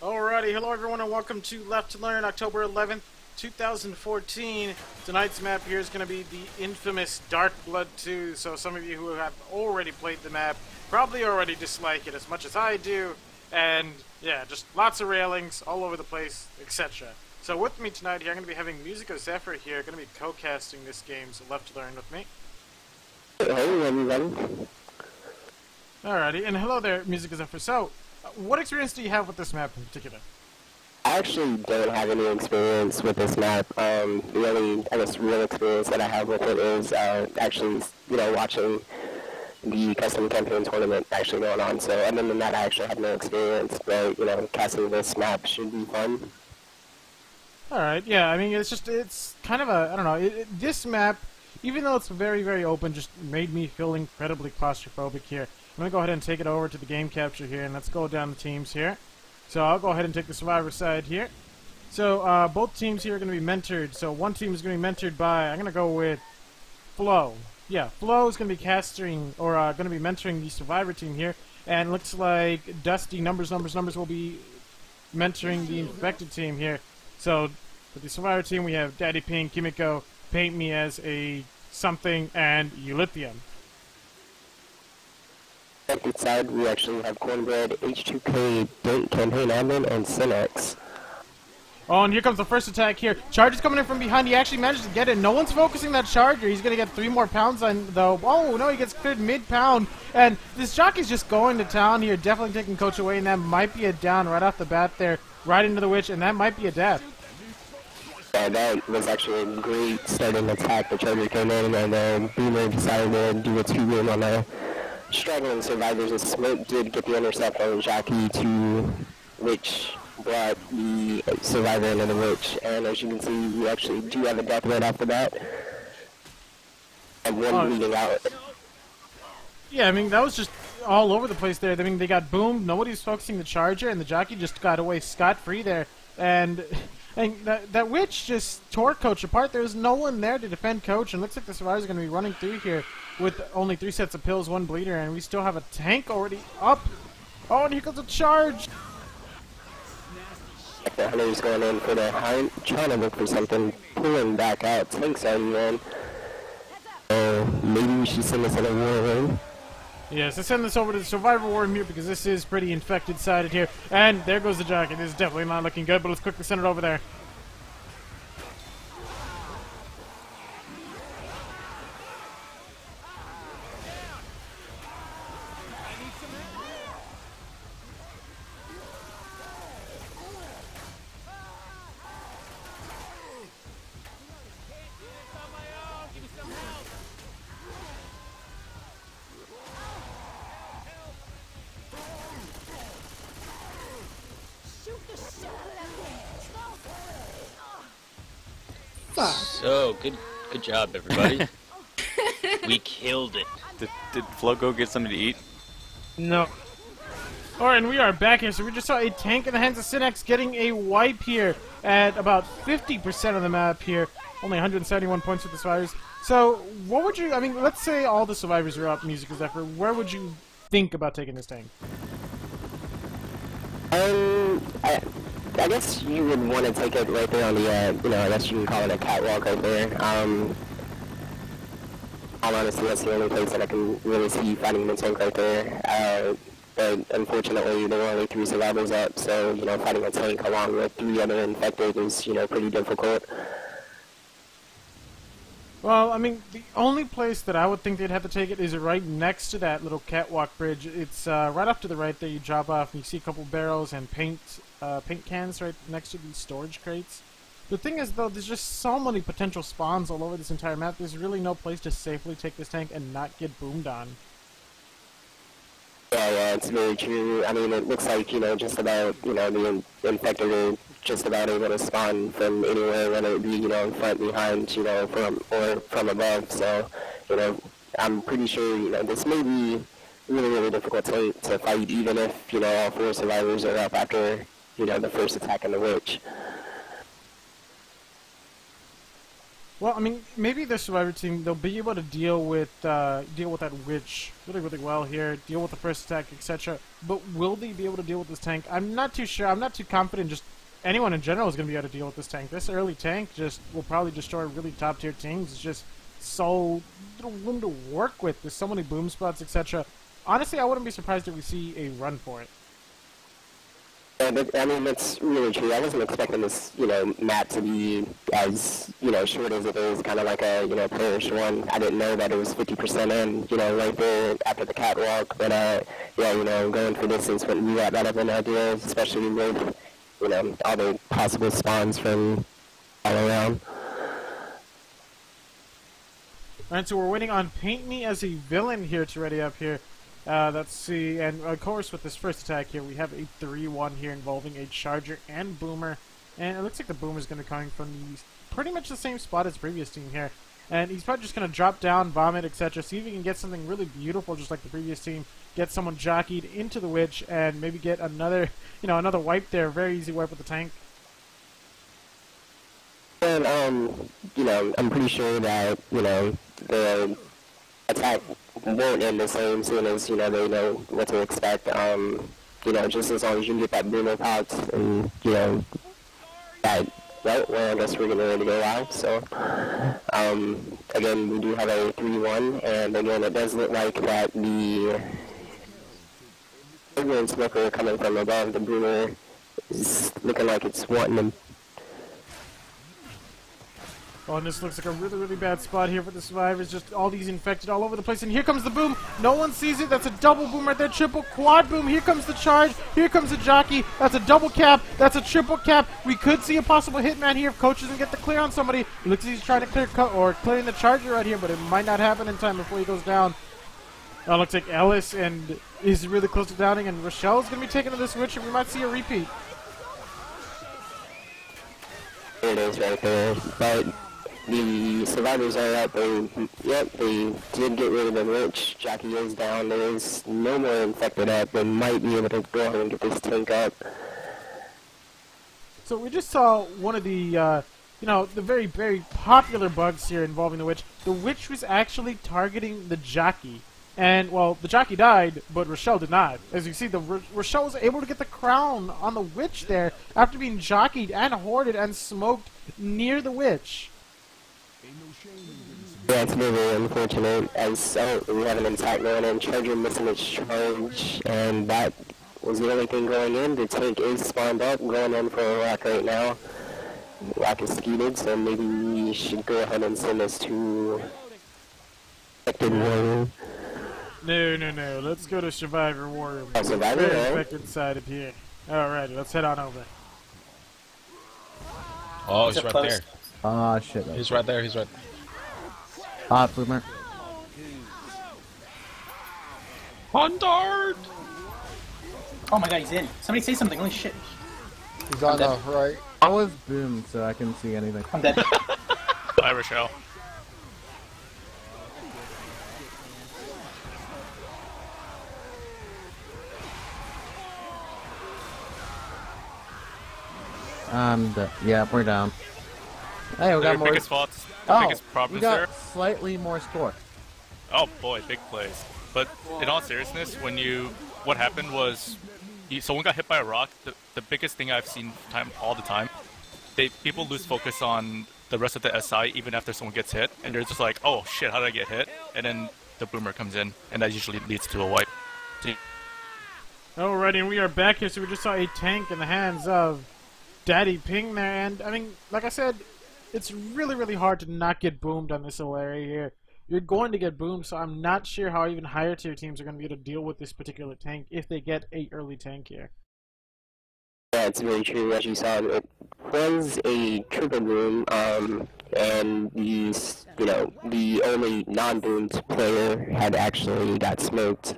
Alrighty, hello everyone and welcome to Left2Learn, October 11th, 2014. Tonight's map here is going to be the infamous Dark Blood 2, so some of you who have already played the map probably already dislike it as much as I do, and yeah, just lots of railings all over the place, etc. So with me tonight here, I'm going to be having Music of Zephyr here, going to be co-casting this game, so Left2Learn with me. Hey everybody. Alrighty, and hello there, Music of Zephyr. So, what experience do you have with this map in particular? I actually don't have any experience with this map. The only, I guess, real experience that I have with it is actually, watching the custom campaign tournament actually going on. So other than that, I actually have no experience. But casting this map should be fun. Alright, yeah, I mean, it's kind of a, I don't know, this map, even though it's very, very open, just made me feel incredibly claustrophobic here. I'm going to go ahead and take it over to the game capture here, and let's go down the teams here. So I'll go ahead and take the survivor side here. So both teams here are going to be mentored. So one team is going to be mentored by, I'm going to go with Flo. Yeah, Flo is going to be casting, or going to be mentoring the survivor team here. And it looks like Dusty, Numbers will be mentoring the infected team here. So for the survivor team, we have Daddy Pink, Kimiko, Paint Me as a something, and Eulithium. Infected side, we actually have Cornbread, H2K, Date Campaign Admin, and Cinex. Oh, and here comes the first attack here. Charger's coming in from behind. He actually managed to get it. No one's focusing that Charger. He's going to get 3 more pounds on, though. Oh, no, he gets cleared mid-pound. And this jockey's just going to town here, definitely taking Coach away, and that might be a down right off the bat there, right into the Witch, and that might be a death. Yeah, that was actually a great starting attack. The Charger came in, and then Boomer decided to do a 2-win on the struggling survivors. And Smoke did get the intercept on Jockey to which brought the survivor into the Witch. And as you can see, we actually do have a death right off the bat. And one bleeding out. Yeah, I mean, that was just all over the place there. I mean, they got boomed. Nobody's focusing the Charger, and the Jockey just got away scot-free there. And that Witch just tore Coach apart. There's no one there to defend Coach, and looks like the survivors are going to be running through here with only 3 sets of pills, 1 bleeder, and we still have a tank already up. Oh, and here comes a charge. The Hunter's going in for the hind, trying to look for something, pulling back out. Tank's already in. Maybe we should send this in a war room. Yes, let's send this over to the survivor war room here because this is pretty infected-sided here. And there goes the Jockey. This is definitely not looking good, but let's quickly send it over there. So, good job, everybody. We killed it. Did Flo go get something to eat? No. Alright, and we are back here. So we just saw a tank in the hands of Cinex getting a wipe here at about 50% of the map here. Only 171 points with the survivors. So, what would you, I mean, let's say all the survivors are up, Music of Zephyr. Where would you think about taking this tank? I guess you would want to take it right there on the, I guess you can call it a catwalk right there. All honesty, that's the only place that I can really see fighting the tank right there. But unfortunately, there were only 3 survivors up, so, fighting a tank along with 3 other infected is, pretty difficult. Well, I mean, the only place that I would think they'd have to take it is right next to that little catwalk bridge. It's right off to the right there. You drop off and you see a couple barrels and paint cans right next to these storage crates. The thing is, though, there's just so many potential spawns all over this entire map. There's really no place to safely take this tank and not get boomed on. Yeah, it's very true. I mean, it looks like, just about, the infected are just about able to spawn from anywhere, whether it be, in front, behind, from above. So, I'm pretty sure, this may be really, really difficult to fight, even if, all 4 survivors are up after, the first attack on the Witch. Well, I mean, maybe the Survivor team, they'll be able to deal with that witch really, really well here, deal with the first attack, etc. But will they be able to deal with this tank? I'm not too sure. I'm not too confident. Just anyone in general is going to be able to deal with this tank. This early tank just will probably destroy really top-tier teams. It's just so little room to work with. There's so many boom spots, etc. Honestly, I wouldn't be surprised if we see a run for it. I mean, that's really true. I wasn't expecting this, map to be as, short as it is, kind of like a, playerish one. I didn't know that it was 50% in, right there after the catwalk. But, going for distance wouldn't be that bad of an idea, especially with, all the possible spawns from all around. Alright, so we're waiting on Paint Me as a villain here to ready up here. Let's see, and of course with this first attack here, we have a 3-1 here involving a Charger and Boomer, and it looks like the Boomer's going to be coming from pretty much the same spot as previous team here, and he's probably just going to drop down, vomit, etc., see if he can get something really beautiful just like the previous team, get someone jockeyed into the Witch, and maybe get another, another wipe there, very easy wipe with the tank. And, I'm pretty sure that, the attack won't end the same soon as, they know what to expect. Just as long as you can get that boomer popped and, that, right, well, I guess we're getting ready to go live. So, again, we do have a 3-1, and again, it does look like that the boomer and smoker are coming from above. The boomer is looking like it's wanting to. Oh, and this looks like a really, really bad spot here for the Survivors. Just all these infected all over the place. And here comes the boom. No one sees it. That's a double boom right there. Triple, quad boom. Here comes the charge. Here comes the jockey. That's a double cap. That's a triple cap. We could see a possible hitman here if Coach doesn't get the clear on somebody. It looks like he's trying to clearing the charger right here, but it might not happen in time before he goes down. Oh, looks like Ellis and is really close to downing, and Rochelle's going to be taken to this Witch, and we might see a repeat. It is right there, but the Survivors are up. They did get rid of the Witch. Jockey is down. There is no more infected up. They might be able to go ahead and get this tank up. So we just saw one of the, the very, very popular bugs here involving the Witch. The Witch was actually targeting the jockey. And, well, the jockey died, but Rochelle did not. As you see, Rochelle was able to get the crown on the Witch there after being jockeyed and hoarded and smoked near the Witch. Yeah, it's very unfortunate. As we have an attack going in, Charger missing its charge, and that was the only thing going in. The tank is spawned up, going in for a rock right now. Rock is skeeted, so maybe we should go ahead and send this to Infected Warrior. No. Let's go to Survivor Warrior. Oh, Survivor, very right? infected side up here. Alrighty, let's head on over. Oh, he's right there. Ah, shit. He's right there. He's right. Boomer. Hundard! Oh my god, he's in. Somebody say something. Holy shit. He's on the right. I was boomed, so I couldn't see anything. I'm dead. Bye, Rochelle. Yeah, we're down. Hey, we got Your more. biggest faults, Oh, biggest we problems got there. slightly more score. Oh boy, big plays. But in all seriousness, what happened was, someone got hit by a rock. The biggest thing I've seen all the time, people lose focus on the rest of the SI even after someone gets hit, and they're just like, oh shit, how did I get hit? And then the boomer comes in, and that usually leads to a wipe. Alrighty, and we are back here, so we just saw a tank in the hands of Daddy Ping there, and I mean, like I said, it's really, really hard to not get boomed on this little area here. You're going to get boomed, so I'm not sure how even higher tier teams are going to be able to deal with this particular tank if they get a early tank here. Yeah, it's very true. As you saw, it was a triple boom, and the only non-boomed player had actually got smoked.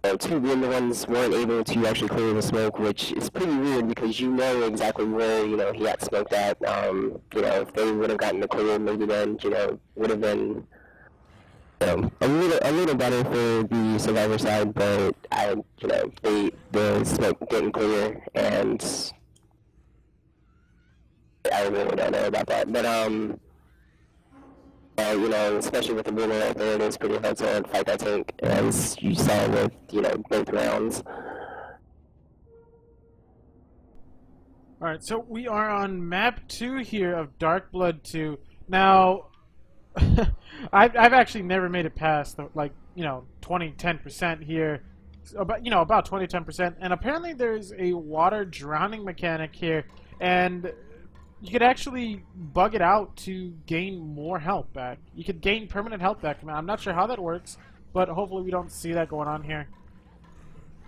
The two boomed ones weren't able to actually clear the smoke, which is pretty weird because you know exactly where, he got smoked at. If they would have gotten the clear, maybe then, would have been, a little better for the Survivor side, but the smoke didn't clear, and I really don't know about that. But you know, especially with the boomer right there, it is pretty hard to fight that tank, as you saw with, you know, both rounds. Alright, so we are on map 2 here of Dark Blood 2. Now, I've actually never made it past, the, like, you know, 10% here. About, you know, about 10%. And apparently there's a water drowning mechanic here, and you could actually bug it out to gain more health back. You could gain permanent health back. I mean, I'm not sure how that works, but hopefully we don't see that going on here.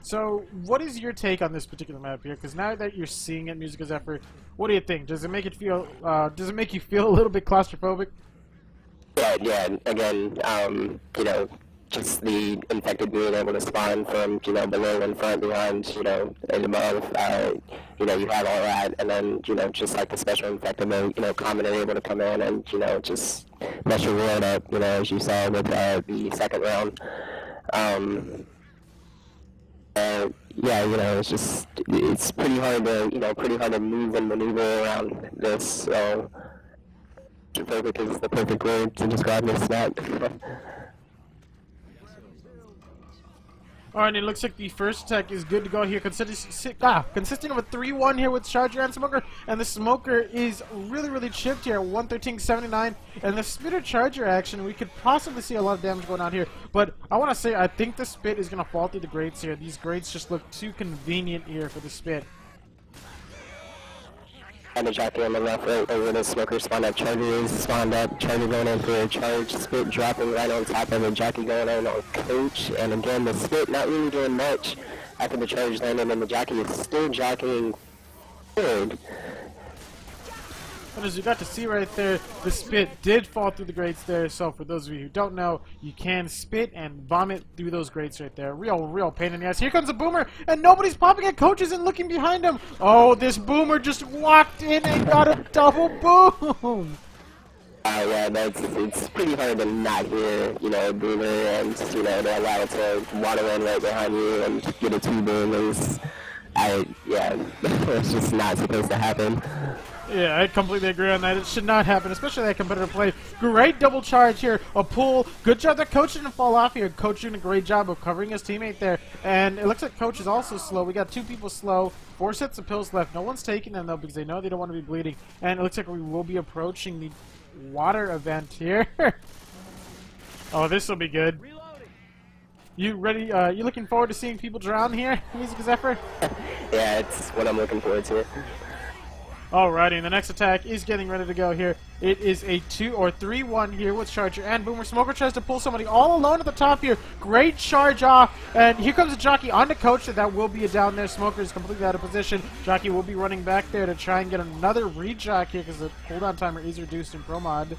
So, what is your take on this particular map here? Because now that you're seeing it, Music Zephyr, what do you think? Does it make it feel? Does it make you feel a little bit claustrophobic? Yeah. Again, you know, just the infected being able to spawn from, you know, below and front, behind, you know, and above. You know, you have all that, and then, you know, just like the special infected mode, you know, common and able to come in and, you know, just mess your world up. You know, as you saw with the second round. Yeah, you know, it's pretty hard to, you know, move and maneuver around this, so perfect is the perfect word to describe this map. Alright, it looks like the first attack is good to go here, consisting of a 3-1 here with Charger and Smoker, and the Smoker is really chipped here at 113.79, and the Spitter Charger action, we could possibly see a lot of damage going on here, but I want to say, I think the Spit is going to fall through the grates here. These grates just look too convenient here for the Spit. And the jockey on the left, right over the Smoker spawned up. Charger is spawned up. Charger going in for a charge. Spit dropping right on top of it. Jockey going in on Coach. And again, the Spit not really doing much after the charge landed, and the jockey is still jockeying forward. And as you got to see right there, the Spit did fall through the grates there, so for those of you who don't know, you can spit and vomit through those grates right there. Real pain in the ass. Here comes a Boomer, and nobody's popping at Coaches and looking behind him. Oh, this Boomer just walked in and got a double boom! Yeah, it's pretty hard to not hear, you know, a Boomer, and, you know, they allow it to water in right behind you and get a 2-boom. Yeah, it's just not supposed to happen. Yeah, I completely agree on that. It should not happen, especially that competitive play. Great double charge here, a pull. Good job that Coach didn't fall off here. Coach doing a great job of covering his teammate there. And it looks like Coach is also slow. We got 2 people slow. 4 sets of pills left. No one's taking them, though, because they know they don't want to be bleeding. And it looks like we will be approaching the water event here. Oh, this will be good. You ready? You looking forward to seeing people drown here, Music Zephyr? Yeah, it's what I'm looking forward to. Alrighty, and the next attack is getting ready to go here. It is a 2 or 3-1 here with Charger and Boomer. Smoker tries to pull somebody all alone at the top here. Great charge off, and here comes a Jockey onto Coach. That will be a down there. Smoker is completely out of position. Jockey will be running back there to try and get another rejock here because the cooldown timer is reduced in Pro Mod.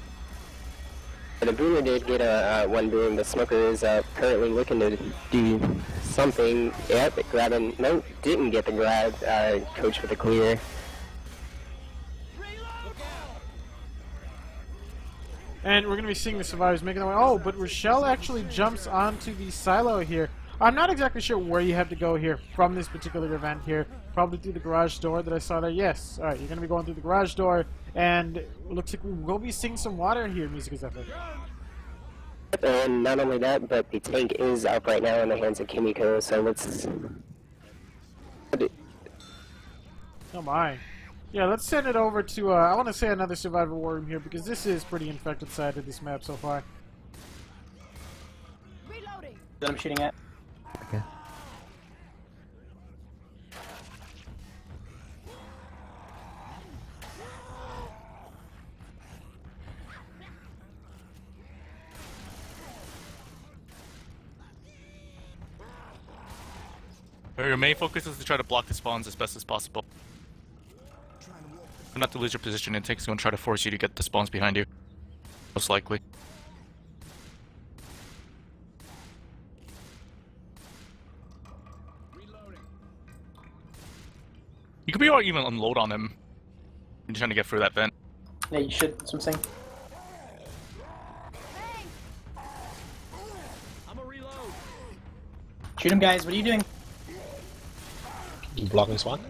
The Boomer did get a 1 boom. The Smoker is currently looking to do something. Yep, grabbing. Nope, didn't get the grab. Coach with a clear. And we're going to be seeing the survivors making their way. Oh, but Rochelle actually jumps onto the silo here. I'm not exactly sure where you have to go here from this particular event here. Probably through the garage door that I saw there. Yes. Alright, you're going to be going through the garage door. And it looks like we will be seeing some water here, Music Zephyr. And not only that, but the tank is up right now in the hands of Kimiko, so let's... Oh my. Yeah, let's send it over to, I want to say another Survivor War Room here, because this is pretty infected side of this map so far. Reloading. That I'm shooting at. Okay. Your main focus is to try to block the spawns as best as possible. Not to lose your position, and tank's going to try to force you to get the spawns behind you. Most likely. You could be able to even unload on him. You're trying to get through that vent. Yeah, you should. That's what I'm saying. Shoot him, guys. What are you doing? Blocking spawn?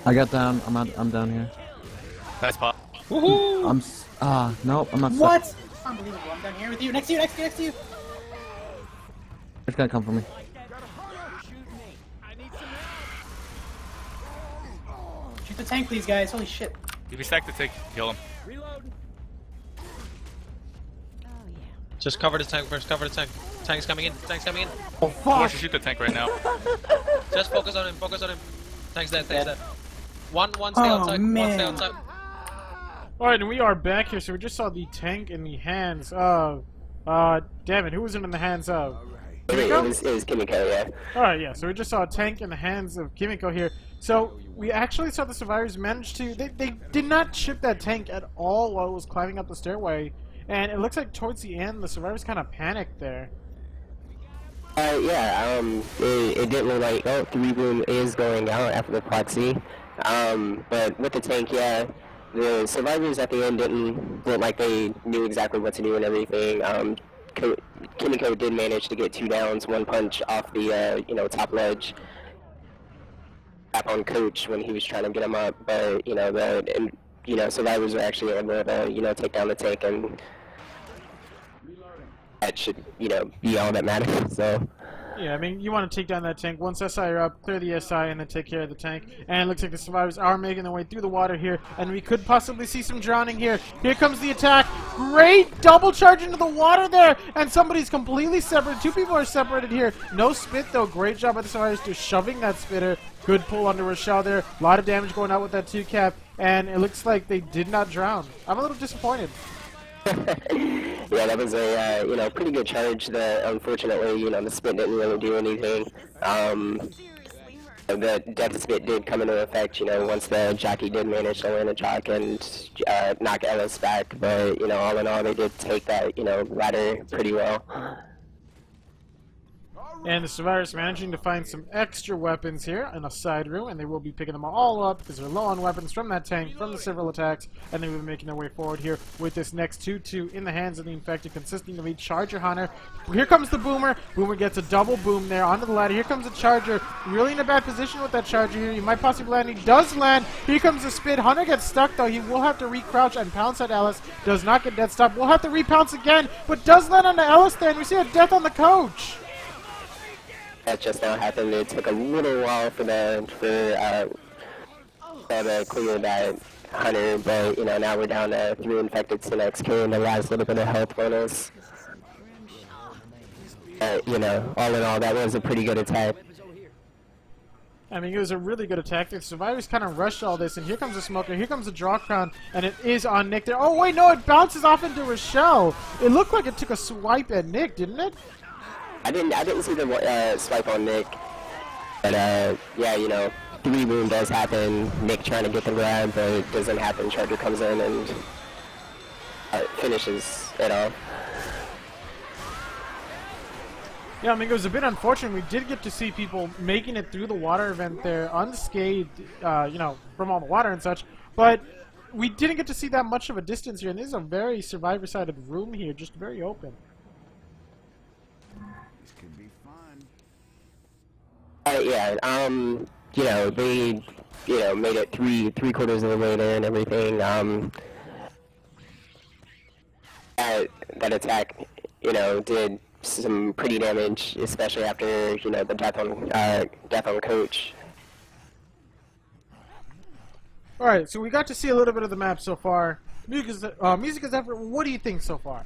I got down. I'm down here. Nice pop. Nope, I'm not. What? Unbelievable. I'm down here with you. Next to you, next to you, next to you. It's gonna come for me. Shoot the tank, please, guys. Holy shit. If you stack the tank, kill him. Just cover the tank first, cover the tank. Tank's coming in, tank's coming in. Oh He fuck! wants to shoot the tank right now. Just focus on him, focus on him. Tank's dead, tank's dead. One stay Oh, outside, man. one stay outside. Alright, and we are back here, so we just saw the tank in the hands of... damn it, who was it in the hands of? It was Kimiko, yeah. Alright, yeah, so we just saw a tank in the hands of Kimiko here. So, we actually saw the survivors manage to... They did not chip that tank at all while it was climbing up the stairway. And it looks like towards the end, the survivors kind of panicked there. It didn't look like, 3-boom is going out after the proxy. But with the tank, yeah, the survivors at the end didn't look like they knew exactly what to do and everything. Kimiko did manage to get 2 downs, 1 punch off the, top ledge. Tap on Coach when he was trying to get him up, but, survivors were actually able to, take down the tank, and that should, be all that matters, so. Yeah, I mean, you want to take down that tank. Once SI are up, clear the SI, and then take care of the tank. And it looks like the survivors are making their way through the water here, and we could possibly see some drowning here. Here comes the attack. Great double charge into the water there, and somebody's completely separate. 2 people are separated here. No spit, though. Great job by the survivors just shoving that spitter. Good pull under Rochelle there. A lot of damage going out with that 2-cap, and it looks like they did not drown. I'm a little disappointed. Yeah, that was a pretty good charge. That unfortunately, the spit didn't really do anything. The death spit did come into effect, once the jockey did manage to land a jock and knock Ellis back. But all in all, they did take that ladder pretty well. And the survivors managing to find some extra weapons here in a side room, and they will be picking them all up because they're low on weapons from that tank, from the several attacks, and they will be making their way forward here with this next 2-2 in the hands of the infected, consisting of a Charger Hunter. Here comes the Boomer. Boomer gets a double boom there onto the ladder. Here comes the Charger. Really in a bad position with that Charger here. He might possibly land. He does land. Here comes the Spit. Hunter gets stuck, though. He will have to re-crouch and pounce at Ellis. Does not get death stop. We'll have to re-pounce again, but does land on the Ellis there, and we see a death on the Coach. That just now happened. It took a little while for to clear that Hunter, but now we're down to 3 infected to next kill, and the last little bit of health bonus. All in all, that was a pretty good attack. I mean, it was a really good attack. The survivors kind of rushed all this, and here comes the Smoker, here comes the Draw Crown, and it is on Nick there. Oh, wait, no, it bounces off into Rochelle. It looked like it took a swipe at Nick, didn't it? I didn't see the swipe on Nick, but yeah, 3-boom does happen. Nick trying to get the grab, but it doesn't happen. Charger comes in and finishes it off. Yeah, I mean, it was a bit unfortunate. We did get to see people making it through the water event there unscathed, from all the water and such, but we didn't get to see that much of a distance here, and this is a very survivor-sided room here, just very open. They, made it three-quarters of the way there and everything. That attack, did some pretty damage, especially after, the death on Coach. Alright, so we got to see a little bit of the map so far. Music is effort. What do you think so far?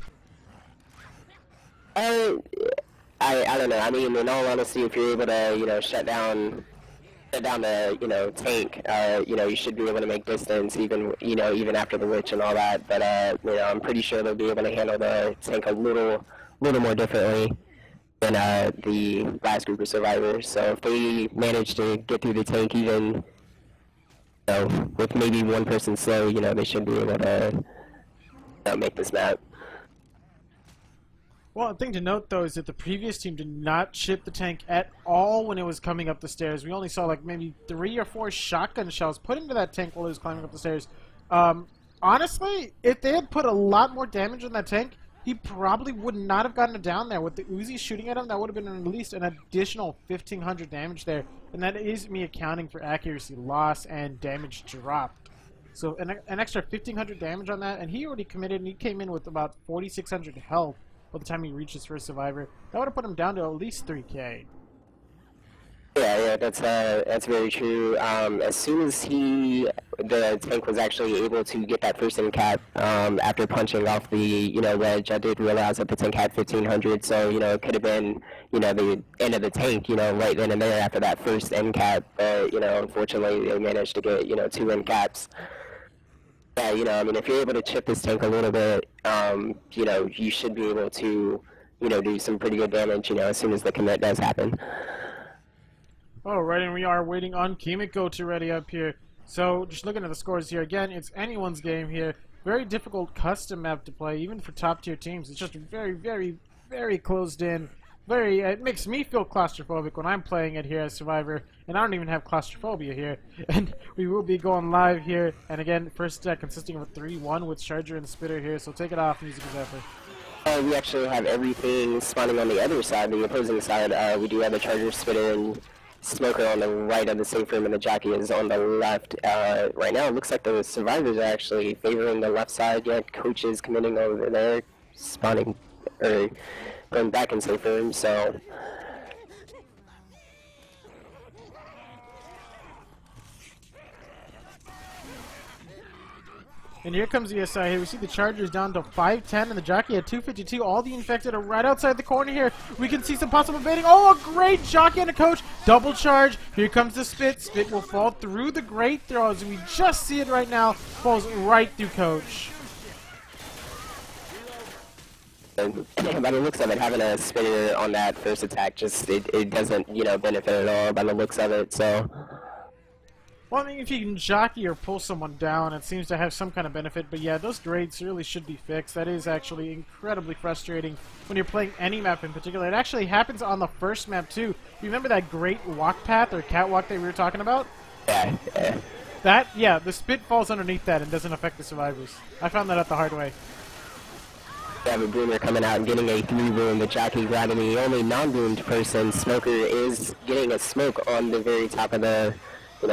I don't know. I mean, in all honesty, if you're able to, shut down the, tank, you should be able to make distance even after the witch and all that. But, I'm pretty sure they'll be able to handle the tank a little more differently than, the last group of survivors. So if they manage to get through the tank even, with maybe one person slow, they should be able to, make this map. Well, a thing to note, though, is that the previous team did not chip the tank at all when it was coming up the stairs. We only saw, like, maybe 3 or 4 shotgun shells put into that tank while it was climbing up the stairs. Honestly, if they had put a lot more damage on that tank, he probably would not have gotten it down there. With the Uzi shooting at him, that would have been at least an additional 1,500 damage there. And that is me accounting for accuracy loss and damage dropped. So an extra 1,500 damage on that, and he already committed, and he came in with about 4,600 health by the time he reached his first survivor. That would have put him down to at least 3K. Yeah, that's very true. As soon as the tank was actually able to get that first end cap, after punching off the, ledge, I did realize that the tank had 1,500, so, it could have been, the end of the tank, right then and there after that first end cap, but, unfortunately they managed to get, 2 end caps. Yeah, if you're able to chip this tank a little bit, you should be able to, do some pretty good damage, as soon as the commit does happen. Alright, and we are waiting on Kimiko to ready up here. So, just looking at the scores here, again, it's anyone's game here. Very difficult custom map to play, even for top-tier teams. It's just very, very, very closed in. It makes me feel claustrophobic when I'm playing it here as Survivor, and I don't even have claustrophobia here. And we will be going live here, and again, first deck consisting of a 3-1 with Charger and Spitter here, so take it off, Music Zephyr. We actually have everything spawning on the other side, the opposing side. We do have the Charger, Spitter, and Smoker on the right of the safe room, and the Jockey is on the left. Right now, it looks like the Survivors are actually favoring the left side. Yeah, Coach is committing over there, spawning, or going back in safe room, so... And here comes the SI here. We see the Chargers down to 510 and the Jockey at 252. All the infected are right outside the corner here. We can see some possible baiting. Oh, a great Jockey and a Coach. Double charge. Here comes the Spit. Spit will fall through the great throws. We just see it right now. Falls right through Coach. By the looks of it, having a Spitter on that first attack, just it doesn't, benefit at all by the looks of it, so... Well, I mean, if you can jockey or pull someone down, it seems to have some kind of benefit. But yeah, those grades really should be fixed. That is actually incredibly frustrating when you're playing any map in particular. It actually happens on the first map, too. You remember that great walk path or catwalk that we were talking about? Yeah. Yeah, the Spit falls underneath that and doesn't affect the survivors. I found that out the hard way. We have a Boomer coming out and getting a 3-boom. The Jockey grabbing the only non-boomed person. Smoker is getting a smoke on the very top of the...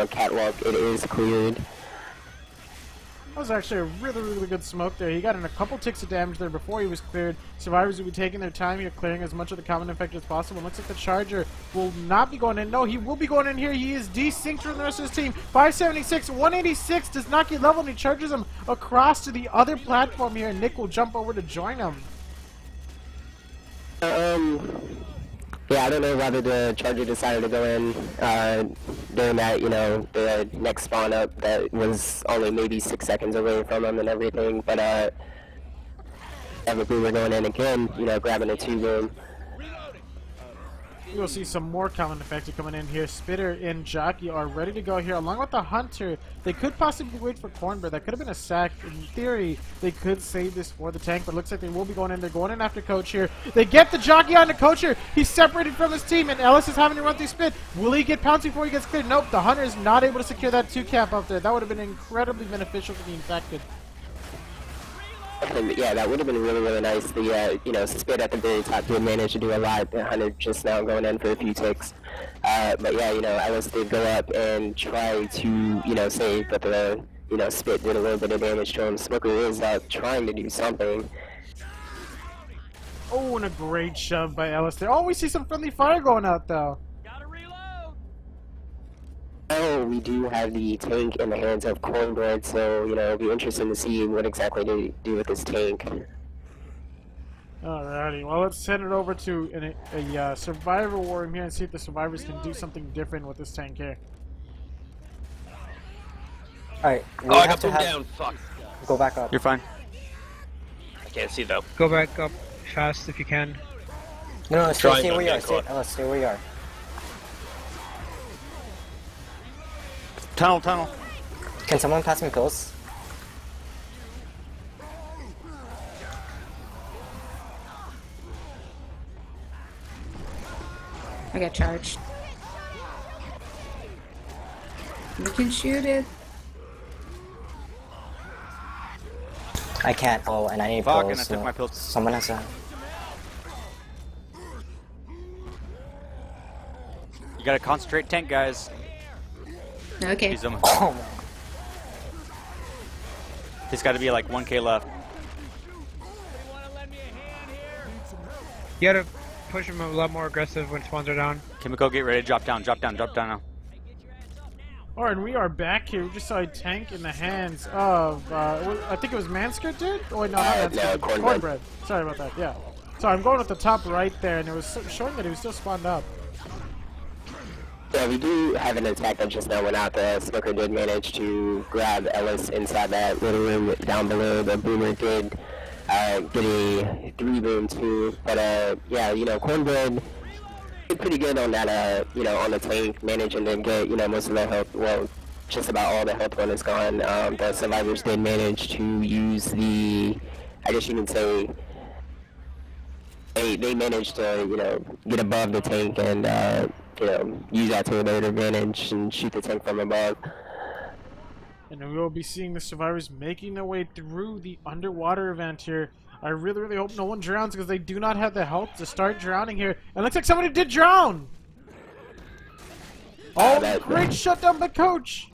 catwalk. It is cleared. That was actually a really, really good smoke there. He got in a couple ticks of damage there before he was cleared. Survivors will be taking their time here, clearing as much of the common infected as possible. Looks like the Charger will not be going in. No, he will be going in here. He is desynced from the rest of his team. 576, 186 does not get leveled, and he charges him across to the other platform here, and Nick will jump over to join him. Yeah, I don't know whether the Charger decided to go in during that, the next spawn up that was only maybe 6 seconds away from him and everything, but have a Boomer going in again, grabbing a 2-boom. We'll see some more common infected coming in here. Spitter and Jockey are ready to go here, along with the Hunter. They could possibly wait for Cornbread. That could have been a sack. In theory, they could save this for the tank, but it looks like they will be going in. They're going in after Coach here. They get the Jockey on the Coach here. He's separated from his team, and Ellis is having to run through Spit. Will he get pounced before he gets cleared? Nope, the Hunter is not able to secure that 2-cap up there. That would have been incredibly beneficial to the infected. Yeah, that would have been really, really nice. The, Spit at the very top did manage to do a lot. The Hunter just now going in for a few ticks. But yeah, Ellis did go up and try to, save, but the, Spit did a little bit of damage to him. Smoker is trying to do something. Oh, and a great shove by Ellis there. Oh, we see some friendly fire going out, though. Oh, we do have the tank in the hands of Cornbread, so, it'll be interesting to see what exactly to do with this tank. Alrighty, well, let's send it over to a Survivor War room here and see if the Survivors can do something different with this tank here. Alright, Oh, I got pulled down. Fuck. Go back up. You're fine. I can't see though. Go back up fast if you can. No, stay Trying where you not are. to get caught. Stay where you are. Tunnel. Can someone pass me pills? I got charged. You can shoot it. I can't. Oh, and I need Fuck, pills. and I took my pills. Someone has to. You gotta concentrate tank, guys. Okay. He's Oh. He's got to be like 1k left. You gotta push him a lot more aggressive when spawns are down. Kimiko, get ready to drop down now. Alright, and we are back here. We just saw a tank in the hands of, I think it was Manskirt, dude? Oh, wait, no, not Manskirt. No, Cornbread. Sorry about that, yeah. So I'm going at the top right there, and it was showing that he was still spawned up. Yeah, we do have an attack that just now went out there. Smoker did manage to grab Ellis inside that little room down below. The Boomer did get a 3-boom too. But, yeah, you know, Cornbread did pretty good on that, you know, on the tank, managing to get, you know, most of the health, well, just about all the health when it's gone. The survivors did manage to use the, I guess you can say, they managed to, you know, get above the tank and, you know, use that to their advantage and shoot the tank from above. And we will be seeing the survivors making their way through the underwater event here. I really, really hope no one drowns because they do not have the health to start drowning here. And it looks like somebody did drown! Oh, great shutdown by Coach!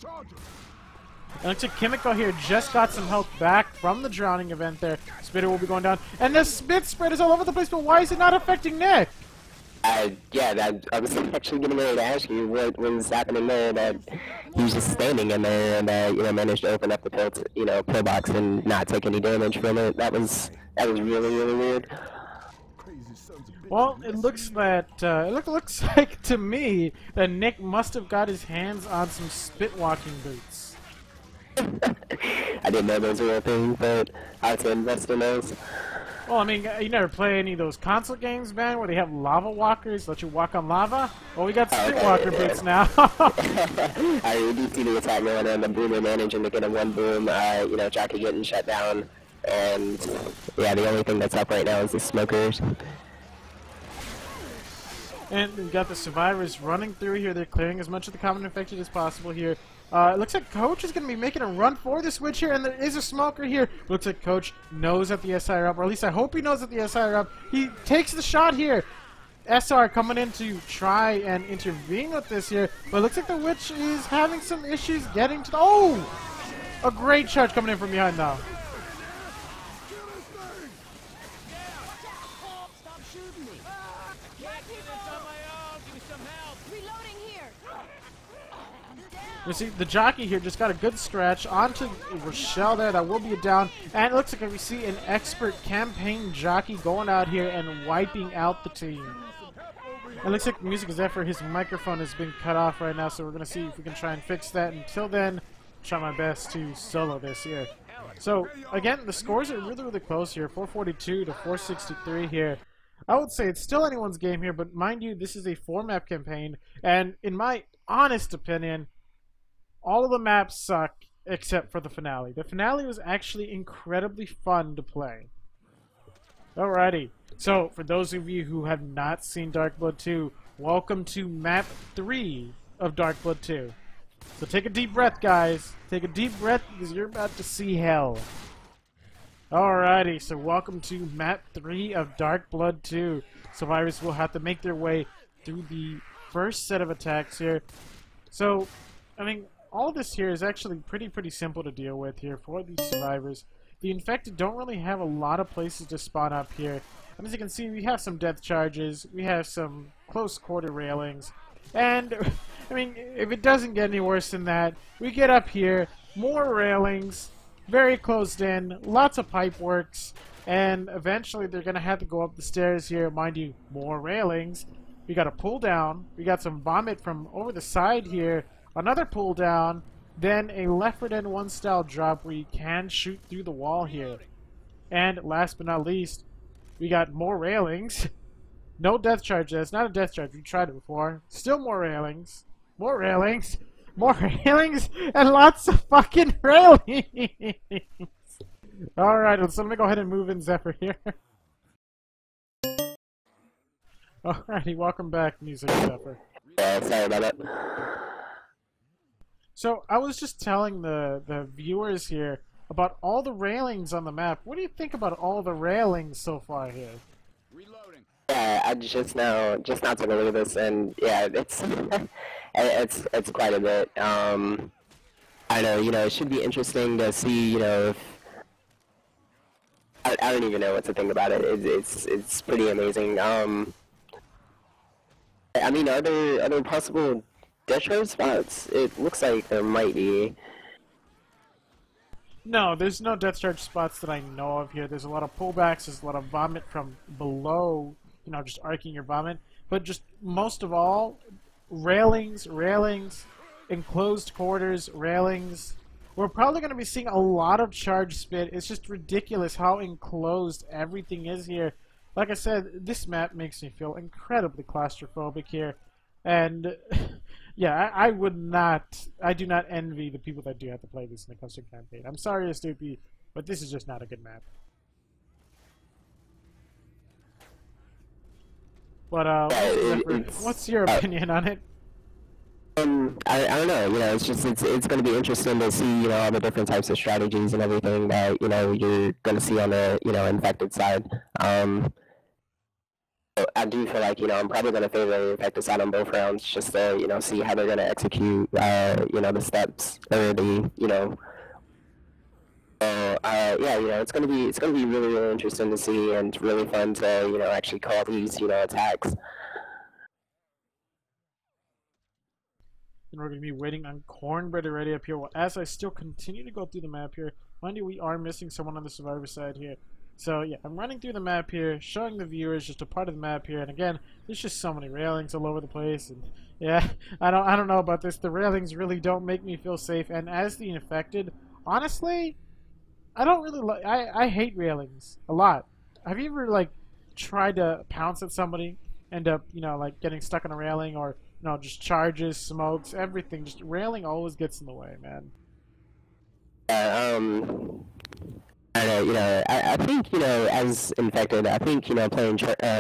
And it looks like Kimiko here just got some health back from the drowning event there. Spitter will be going down. And the spit spread is all over the place, but why is it not affecting Nick? Yeah, I was actually getting ready to ask you what was happening there, that he was just standing in there and, you know, managed to open up the pill, you know, pillbox and not take any damage from it. That was really, really weird. Well, it looks that, it looks like to me that Nick must have got his hands on some spit walking boots. I didn't know those were a thing, but I had to invest in those. Well, I mean, you never play any of those console games, man, where they have lava walkers, let you walk on lava? Well, we got spit walker boots now. I do see the attack going on, the Boomer managing to get a 1-boom, you know, Jockey getting shut down, and, yeah, the only thing that's up right now is the Smokers. And we got the survivors running through here. They're clearing as much of the common infected as possible here. It looks like Coach is going to be making a run for the switch here, and there is a smoker here. Looks like Coach knows that the SI are up, or at least I hope he knows that the SI are up. He takes the shot here. SR coming in to try and intervene with this here, but it looks like the Witch is having some issues getting to the... Oh! A great charge coming in from behind now. You see, the Jockey here just got a good stretch onto Rochelle there. That will be a down. And it looks like we see an expert campaign Jockey going out here and wiping out the team. It looks like Music Zephyr, his microphone has been cut off right now, so we're going to see if we can try and fix that. Until then, try my best to solo this here. So, again, the scores are really, really close here. 442 to 463 here. I would say it's still anyone's game here, but mind you, this is a 4-map campaign. And in my honest opinion, all of the maps suck except for the finale. The finale was actually incredibly fun to play. Alrighty. So, for those of you who have not seen Dark Blood 2, welcome to map 3 of Dark Blood 2. So take a deep breath, guys. Take a deep breath because you're about to see hell. Alrighty, so welcome to map 3 of Dark Blood 2. Survivors will have to make their way through the first set of attacks here. So, I mean, all of this here is actually pretty simple to deal with here for these survivors. The infected don't really have a lot of places to spawn up here. And as you can see, we have some death charges, we have some close quarter railings, and I mean, if it doesn't get any worse than that, we get up here, more railings, very closed in, lots of pipe works, and eventually they're going to have to go up the stairs here. Mind you, more railings. We got a pull down, we got some vomit from over the side here, another pull down, then a Left 4 Dead 1 style drop where you can shoot through the wall here. And last but not least, we got more railings. No death charge. That's not a death charge. We tried it before. Still more railings. More railings. More railings. And lots of fucking railings. Alright, so let me go ahead and move in Zephyr here. Alrighty, welcome back, Music Zephyr. Sorry about that. So, I was just telling the viewers here about all the railings on the map. What do you think about all the railings so far here? Yeah, I just now took a look at this, and yeah, it's it's quite a bit. I know, it should be interesting to see, if I don't even know what to think about it. It's pretty amazing. I mean, are there possible death spots? It looks like there might be. No, there's no death charge spots that I know of here. There's a lot of pullbacks, there's a lot of vomit from below, just arcing your vomit. But just most of all, railings, enclosed quarters, railings. We're probably going to be seeing a lot of charge spit. It's just ridiculous how enclosed everything is here. Like I said, this map makes me feel incredibly claustrophobic here. And yeah, I do not envy the people that do have to play this in the custom campaign. I'm sorry, Astupi, but this is just not a good map. But what's your opinion on it? I don't know, it's going to be interesting to see, all the different types of strategies and everything that, you're going to see on the, infected side. I do feel like, I'm probably going to favor the infected side on both rounds just to, see how they're going to execute, the steps or the, yeah, it's gonna be really, really interesting to see and really fun to, actually call these, attacks. And we're going to be waiting on Cornbread already up here. Well, as I still continue to go through the map here, mind you, we are missing someone on the survivor side here. So yeah, I'm running through the map here, showing the viewers just a part of the map here. And again, there's just so many railings all over the place. And yeah, I don't know about this. The railings really don't make me feel safe. And as the infected, honestly, I don't really like. I hate railings a lot. Have you ever like tried to pounce at somebody, end up like getting stuck on a railing, or just charges, smokes, everything? Just railing always gets in the way, man. I think, as infected, I think, playing,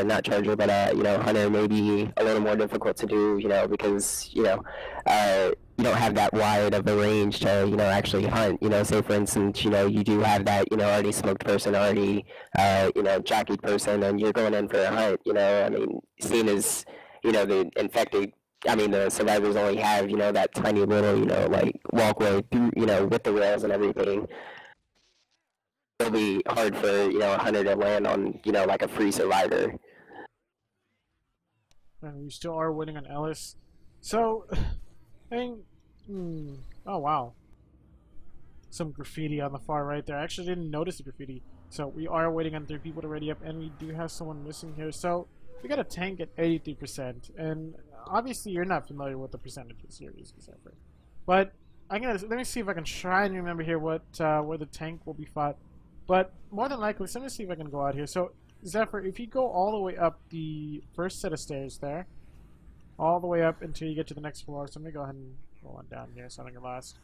not Charger, but, Hunter may be a little more difficult to do, because, you don't have that wide of a range to, actually hunt, say, for instance, you do have that, already smoked person, already, jockeyed person, and you're going in for a hunt, I mean, seeing as, the infected, I mean, the survivors only have, that tiny little, like, walkway through, with the rails and everything. It'll be hard for, a hunter to land on, like a free survivor. And we still are waiting on Ellis. So, I mean, oh wow. Some graffiti on the far right there. I actually didn't notice the graffiti. So we are waiting on 3 people to ready up, and we do have someone missing here. So we got a tank at 83%, and obviously you're not familiar with the percentages here, Zephyr. But let me see if I can try and remember here what where the tank will be fought. But more than likely, so let me see if I can go out here. So Zephyr, if you go all the way up the first set of stairs there, all the way up until you get to the next floor. So let me go ahead and roll on down here so I don't get lost.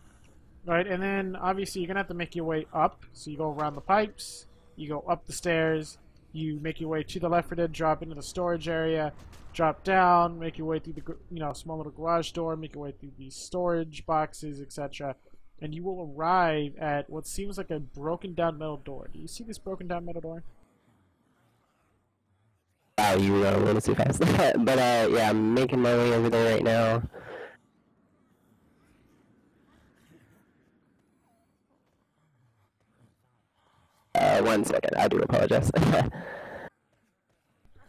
Alright, and then obviously you're gonna have to make your way up. So you go around the pipes, you go up the stairs, you make your way to the left for dead, drop into the storage area, drop down, make your way through the small little garage door, make your way through these storage boxes, etc. And you will arrive at what seems like a broken down metal door. Do you see this broken down metal door? Wow, you were a little too fast. But yeah, I'm making my way over there right now. One second, I do apologize.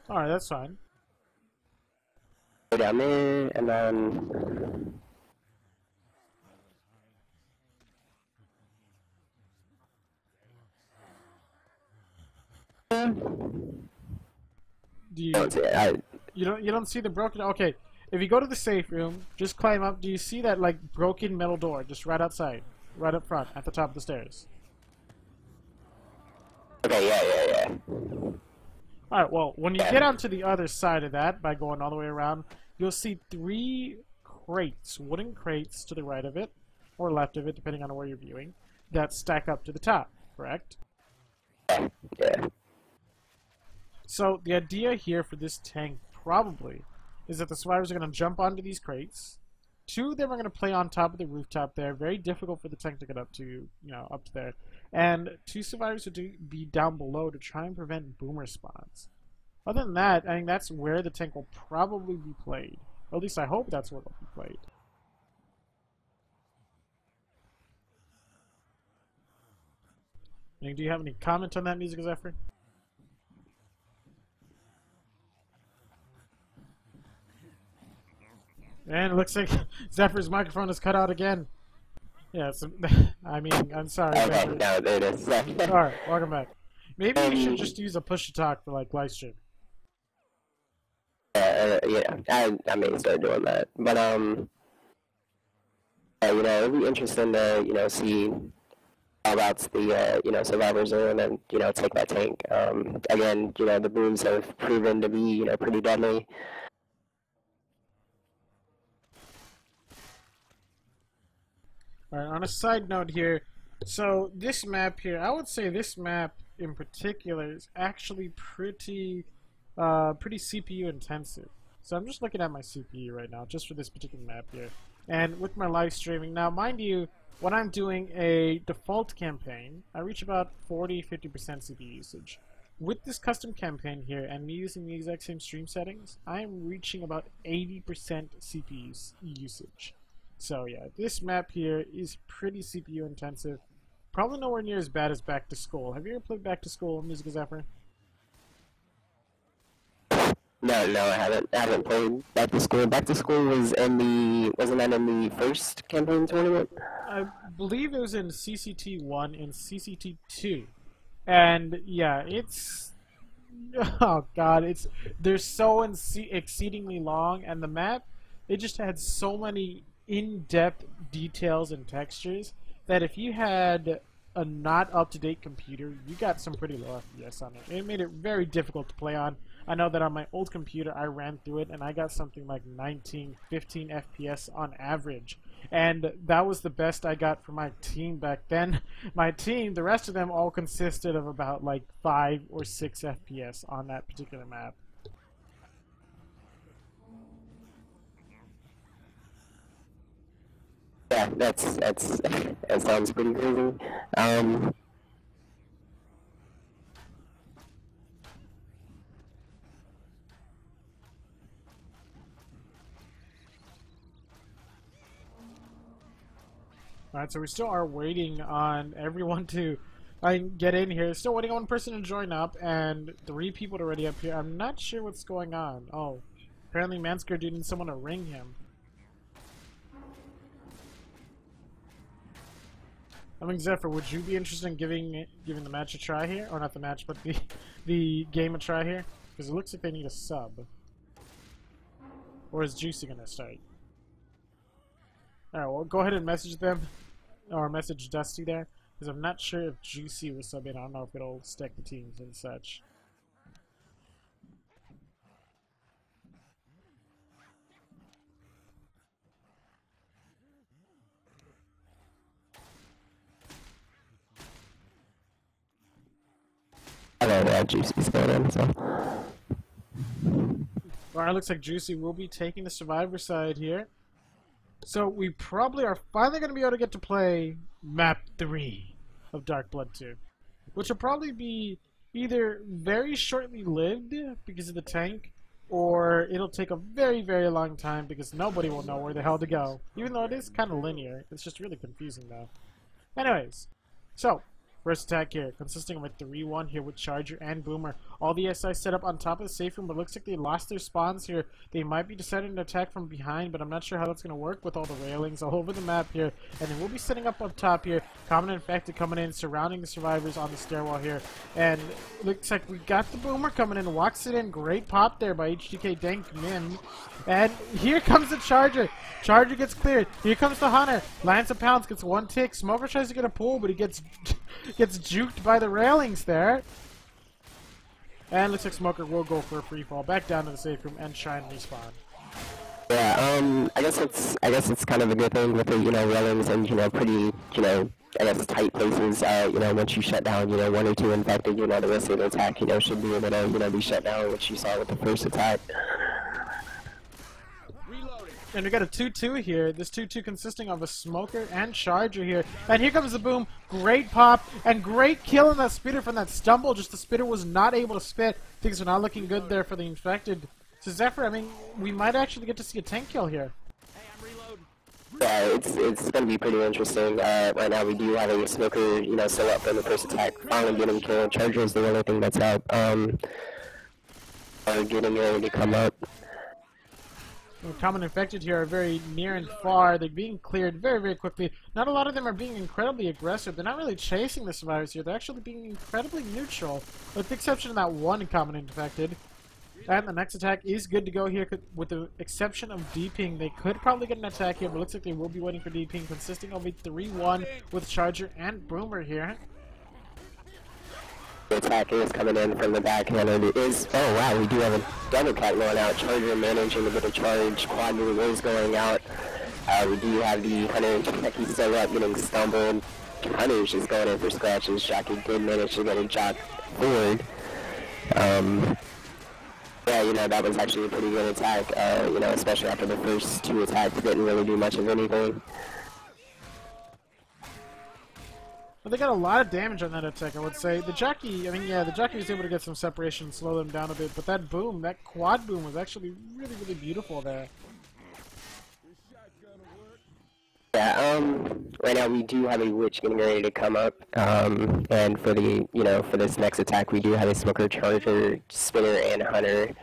Alright, that's fine. Go down there, and then... You don't see the broken... Okay, if you go to the safe room, just climb up. Do you see that like broken metal door just right outside, right up front, at the top of the stairs? Okay, yeah. Alright, well, when you get onto the other side of that, by going all the way around, you'll see 3 crates, wooden crates to the right of it, or left of it, depending on where you're viewing, that stack up to the top, correct? Yeah. So the idea here for this tank probably is that the survivors are going to jump onto these crates. 2 of them are going to play on top of the rooftop there. Very difficult for the tank to get up to, up there. And 2 survivors would be down below to try and prevent boomer spawns. Other than that, I think that's where the tank will probably be played. Or at least I hope that's where it'll be played. Do you have any comment on that, Music Zephyr? And it looks like Zephyr's microphone is cut out again. Yeah, I mean, I'm sorry. Okay, no, there it is. Alright, welcome back. Maybe we should just use a push-to-talk for, like, live stream. Yeah, I may start doing that. But, you know, it'd be interesting to, see how that's the, survivors are and then, take that tank. Again, the booms have proven to be, pretty deadly. Alright, on a side note here, so this map here, I would say this map in particular is actually pretty CPU intensive. So I'm just looking at my CPU right now, just for this particular map here. And with my live streaming, now mind you, when I'm doing a default campaign, I reach about 40-50% CPU usage. With this custom campaign here, and me using the exact same stream settings, I'm reaching about 80% CPU usage. So yeah, this map here is pretty CPU intensive. Probably nowhere near as bad as Back to School. Have you ever played Back to School, Music Zephyr? No, I haven't played Back to School. Back to School wasn't that in the first campaign tournament? I believe it was in CCT1 and CCT2. And yeah, it's... Oh god, they're so exceedingly long, and the map, it just had so many in-depth details and textures that if you had a not up-to-date computer, you got some pretty low FPS on it. It made it very difficult to play on. I know that on my old computer I ran through it and I got something like 19, 15 FPS on average. And that was the best I got for my team back then. My team, the rest of them all consisted of about like 5 or 6 FPS on that particular map. Yeah, that sounds pretty crazy. Alright, so we still are waiting on everyone to get in here. Still waiting on one person to join up, and 3 people already up here. I'm not sure what's going on. Oh, apparently Mansker needs someone to ring him. I mean, Zephyr, would you be interested in giving the match a try here? Or not the match, but the game a try here? Because it looks like they need a sub. Or is Juicy gonna start? Alright, well, go ahead and message them. Or message Dusty there. Because I'm not sure if Juicy will sub in. I don't know if it'll stack the teams and such. I don't know how Juicy's going in, so. Alright, looks like Juicy will be taking the survivor side here. So we probably are finally going to be able to get to play Map 3 of Dark Blood 2. Which will probably be either very shortly lived because of the tank, or it'll take a very, very long time because nobody will know where the hell to go. Even though it is kind of linear. It's just really confusing though. Anyways, so first attack here, consisting of a 3-1 here with Charger and Boomer. All the SI set up on top of the safe room, but looks like they lost their spawns here. They might be deciding to attack from behind, but I'm not sure how that's going to work with all the railings all over the map here. And then we'll be setting up top here. Common Infected coming in, surrounding the survivors on the stairwell here. And looks like we got the Boomer coming in, walks it in. Great pop there by HDK Dank Min. And here comes the Charger. Charger gets cleared. Here comes the Hunter. Lance of Pounds gets 1 tick. Smoker tries to get a pull, but he gets juked by the railings there. And looks like Smoker will go for a free fall back down to the safe room and try and respawn. Yeah, I guess it's kind of a good thing with the, railings and, pretty, I guess tight places, once you shut down, 1 or 2 infected, the rest of the attack, should be able to, be shut down, which you saw with the first attack. And we got a 2-2 here. This 2-2 consisting of a Smoker and Charger here. And here comes the Boom. Great pop and great kill on that Spitter from that stumble. Just the Spitter was not able to spit. Things are not looking good there for the Infected. So Zephyr, I mean, we might actually get to see a tank kill here. Hey, I'm reloading. Yeah, it's going to be pretty interesting. Right now we do have a smoker, still up in the first attack, finally getting killed. Charger is the only thing that's up. Are getting ready to come up. The common infected here are very near and far. They're being cleared very, very quickly. Not a lot of them are being incredibly aggressive. They're not really chasing the survivors here. They're actually being incredibly neutral, with the exception of that one common infected. And the next attack is good to go here, with the exception of DPing. They could probably get an attack here, but it looks like they will be waiting for DPing, consisting of a 3-1 with Charger and Boomer here. The attack is coming in from the backhand, and it is, oh wow, we do have a double cat going out. Charger managing to get a charge, quad move is going out. We do have the Hunter, he's still up, getting stumbled. Hunter's just going in for scratches. Jockey did manage to get a jock forward. Yeah, that was actually a pretty good attack, especially after the first two attacks didn't really do much of anything. Well, they got a lot of damage on that attack, I would say. The jockey, the jockey was able to get some separation and slow them down a bit, but that boom, that quad boom was actually really, really beautiful there. Yeah, right now we do have a witch getting ready to come up, and for the, for this next attack we do have a smoker, charger, spinner, and hunter.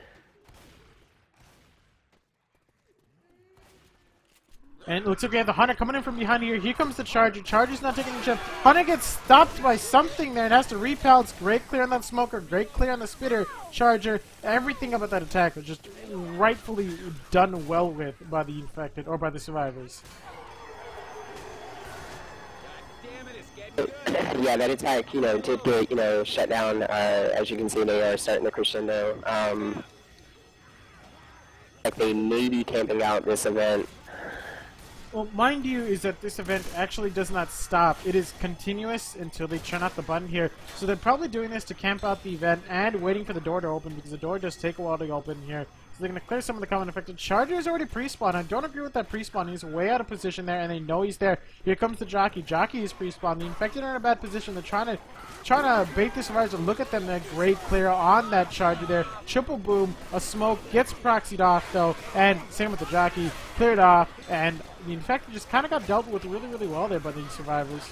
And it looks like we have the Hunter coming in from behind here. Here comes the Charger. Charger's not taking the chip. Hunter gets stopped by something there and has to repel. It's great clear on that Smoker. Great clear on the Spitter. Charger. Everything about that attack was just rightfully done well with by the infected or by the survivors. Yeah, that attack, did get, shut down. As you can see, they are starting the crescendo. Like they may be camping out this event. Well, mind you, is that this event actually does not stop. It is continuous until they turn off the button here. So they're probably doing this to camp out the event and waiting for the door to open, because the door does take a while to open here. So they're going to clear some of the common infected. Charger is already pre-spawned. I don't agree with that pre-spawn. He's way out of position there, and they know he's there. Here comes the Jockey. Jockey is pre-spawned. The infected are in a bad position. They're trying to bait the survivors. Look at them. They're great clear on that Charger there. Triple boom. A smoke gets proxied off, though, and same with the Jockey. Cleared off, and the infected just kind of got dealt with really, really well there by the survivors.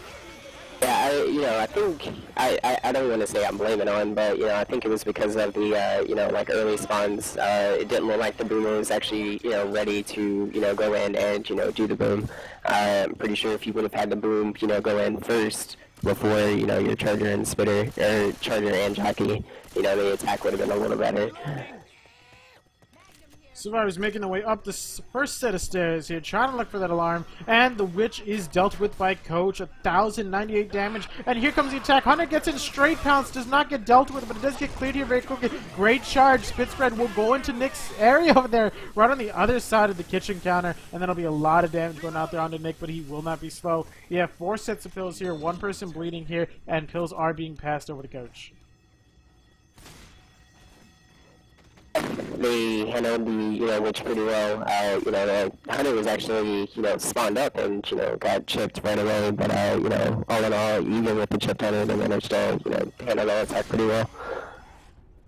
Yeah, I think, I don't want to say I'm blaming on, but, I think it was because of the, like early spawns. It didn't look like the boomer was actually, ready to, go in and, do the boom. I'm pretty sure if you would have had the boom, go in first before, your Charger and Spitter, or Charger and Jockey, the attack would have been a little better. Survivors making their way up the first set of stairs here, trying to look for that alarm, and the witch is dealt with by Coach, 1,098 damage, and here comes the attack. Hunter gets in straight pounce, does not get dealt with, but it does get cleared here very quickly. Great charge, spit spread will go into Nick's area over there, right on the other side of the kitchen counter, and that'll be a lot of damage going out there onto Nick, but he will not be slow. We have 4 sets of pills here, 1 person bleeding here, and pills are being passed over to Coach. They handled the, witch pretty well. The Hunter was actually, spawned up and, got chipped right away, but, all in all, even with the chipped Hunter, they managed to, handle the attack pretty well.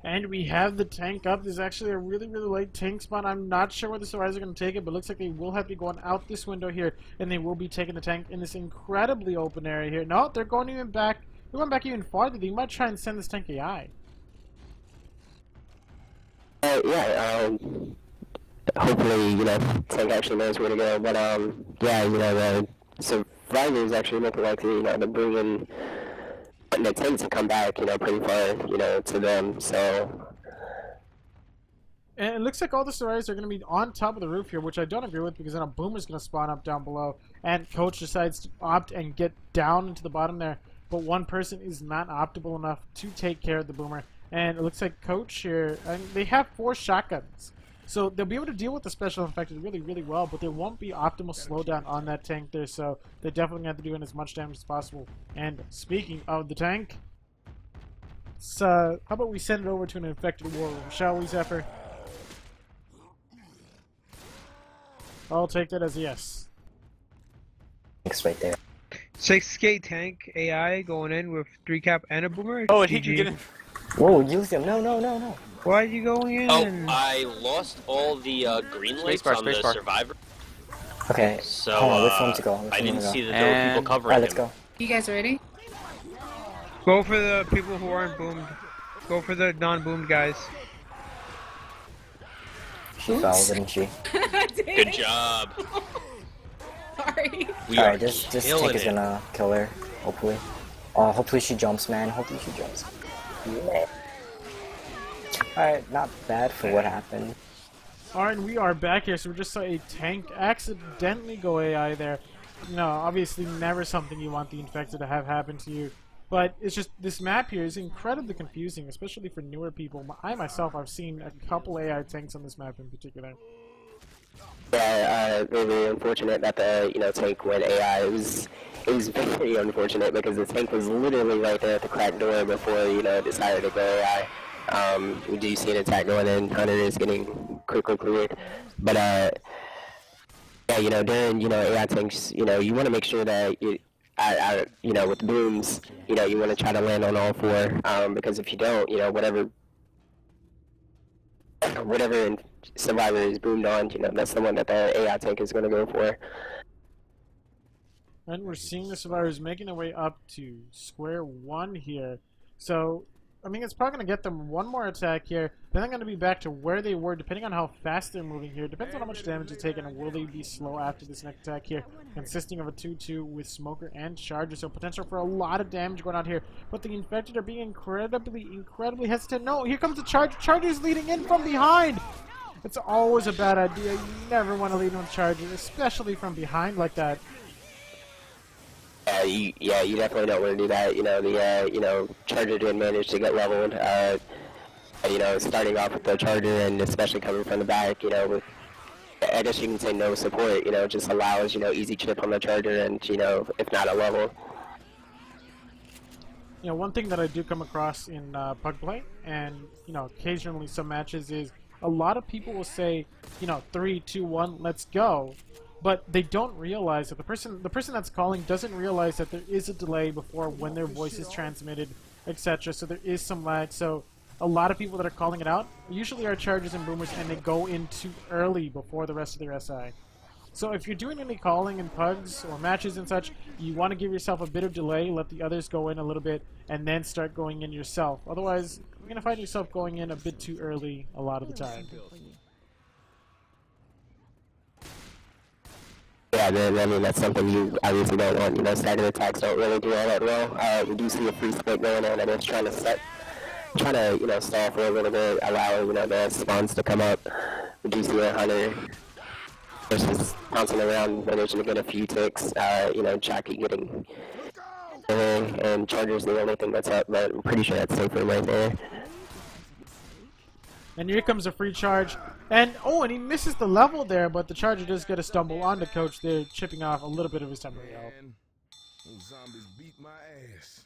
And we have the tank up. There's actually a really, really late tank spawn. I'm not sure where the survivors are going to take it, but it looks like they will have to be going out this window here, and they will be taking the tank in this incredibly open area here. No, they're going even back. They're going back even farther. They might try and send this tank AI. Hopefully, tank actually knows where to go, but, the survivors actually look like, the bringing the tank to come back, pretty far, to them, so. And it looks like all the survivors are going to be on top of the roof here, which I don't agree with, because then a boomer's going to spawn up down below, and Coach decides to opt and get down into the bottom there, but one person is not optimal enough to take care of the boomer. And it looks like Coach here, they have 4 shotguns. So they'll be able to deal with the special infected really, really well, but there won't be optimal slowdown on that tank there, so they're definitely going to have to do as much damage as possible. And speaking of the tank, how about we send it over to an infected war room, shall we, Zephyr? I'll take that as a yes. It's right there. 6K tank AI going in with 3 cap and a boomer. Oh, and he can get in. Whoa, use him. No. Why are you going in? Oh, I lost all the green lights on the survivor. Okay, So, hold on, which one to go? I didn't see that there were people covering Alright, let's him. go. You guys ready? Go for the people who aren't boomed. Go for the non-boomed guys. She fell, didn't she? Good job. Sorry. Alright, this tank is gonna kill her, hopefully. Oh, hopefully she jumps, man. Hopefully she jumps. Yeah. Alright, not bad for what happened. Alright, we are back here, so we just saw a tank accidentally go AI there. No, obviously never something you want the infected to have happen to you. But it's just, this map here is incredibly confusing, especially for newer people. I myself, I've seen a couple AI tanks on this map in particular. Yeah, really unfortunate that the tank went AI. It was very unfortunate because the tank was literally right there at the cracked door before it decided to go AI. We do see an attack going in. Hunter is getting quickly cleared, but yeah, during AI tanks, you want to make sure that with the booms, you want to try to land on all four, because if you don't, whatever survivor is boomed on, that's the one that the AI tank is going to go for. And we're seeing the survivors making their way up to square one here. So, I mean, it's probably going to get them one more attack here. Then they're going to be back to where they were, depending on how fast they're moving here. Depends on how much damage they take, and will they be slow after this next attack here. Consisting of a 2-2 with Smoker and Charger, so potential for a lot of damage going on here. But the Infected are being incredibly hesitant. No, here comes the Charger. Charger's leading in from behind! It's always a bad idea. You never want to lead on Charger, especially from behind like that. You definitely don't want to do that. The Charger didn't manage to get leveled. Starting off with the Charger and especially coming from the back, with, I guess you can say no support, just allows, easy chip on the Charger and, if not a level. One thing that I do come across in Pug Play and, occasionally some matches is a lot of people will say, 3, 2, 1, let's go. But they don't realize that the person that's calling doesn't realize that there is a delay before when their voice is transmitted, etc. So there is some lag. So a lot of people that are calling it out usually are Chargers and Boomers, and they go in too early before the rest of their SI. So if you're doing any calling in pugs or matches and such, you want to give yourself a bit of delay, let the others go in a little bit, and then start going in yourself. Otherwise, you're going to find yourself going in a bit too early a lot of the time. Yeah, I mean, that's something you obviously don't want. Staggered attacks don't really do all that well. We do see a free split going on, and it's trying to stall for a little bit, allow, the spawns to come up. We do see a Hunter versus bouncing around, managing to get a few ticks. Jockey getting and Charger's the only thing that's up, but I'm pretty sure that's safer right there. And here comes a free charge. And, oh, and he misses the level there, but the Charger does get a stumble on the coach there, chipping off a little bit of his temporary health. Zombies beat my ass.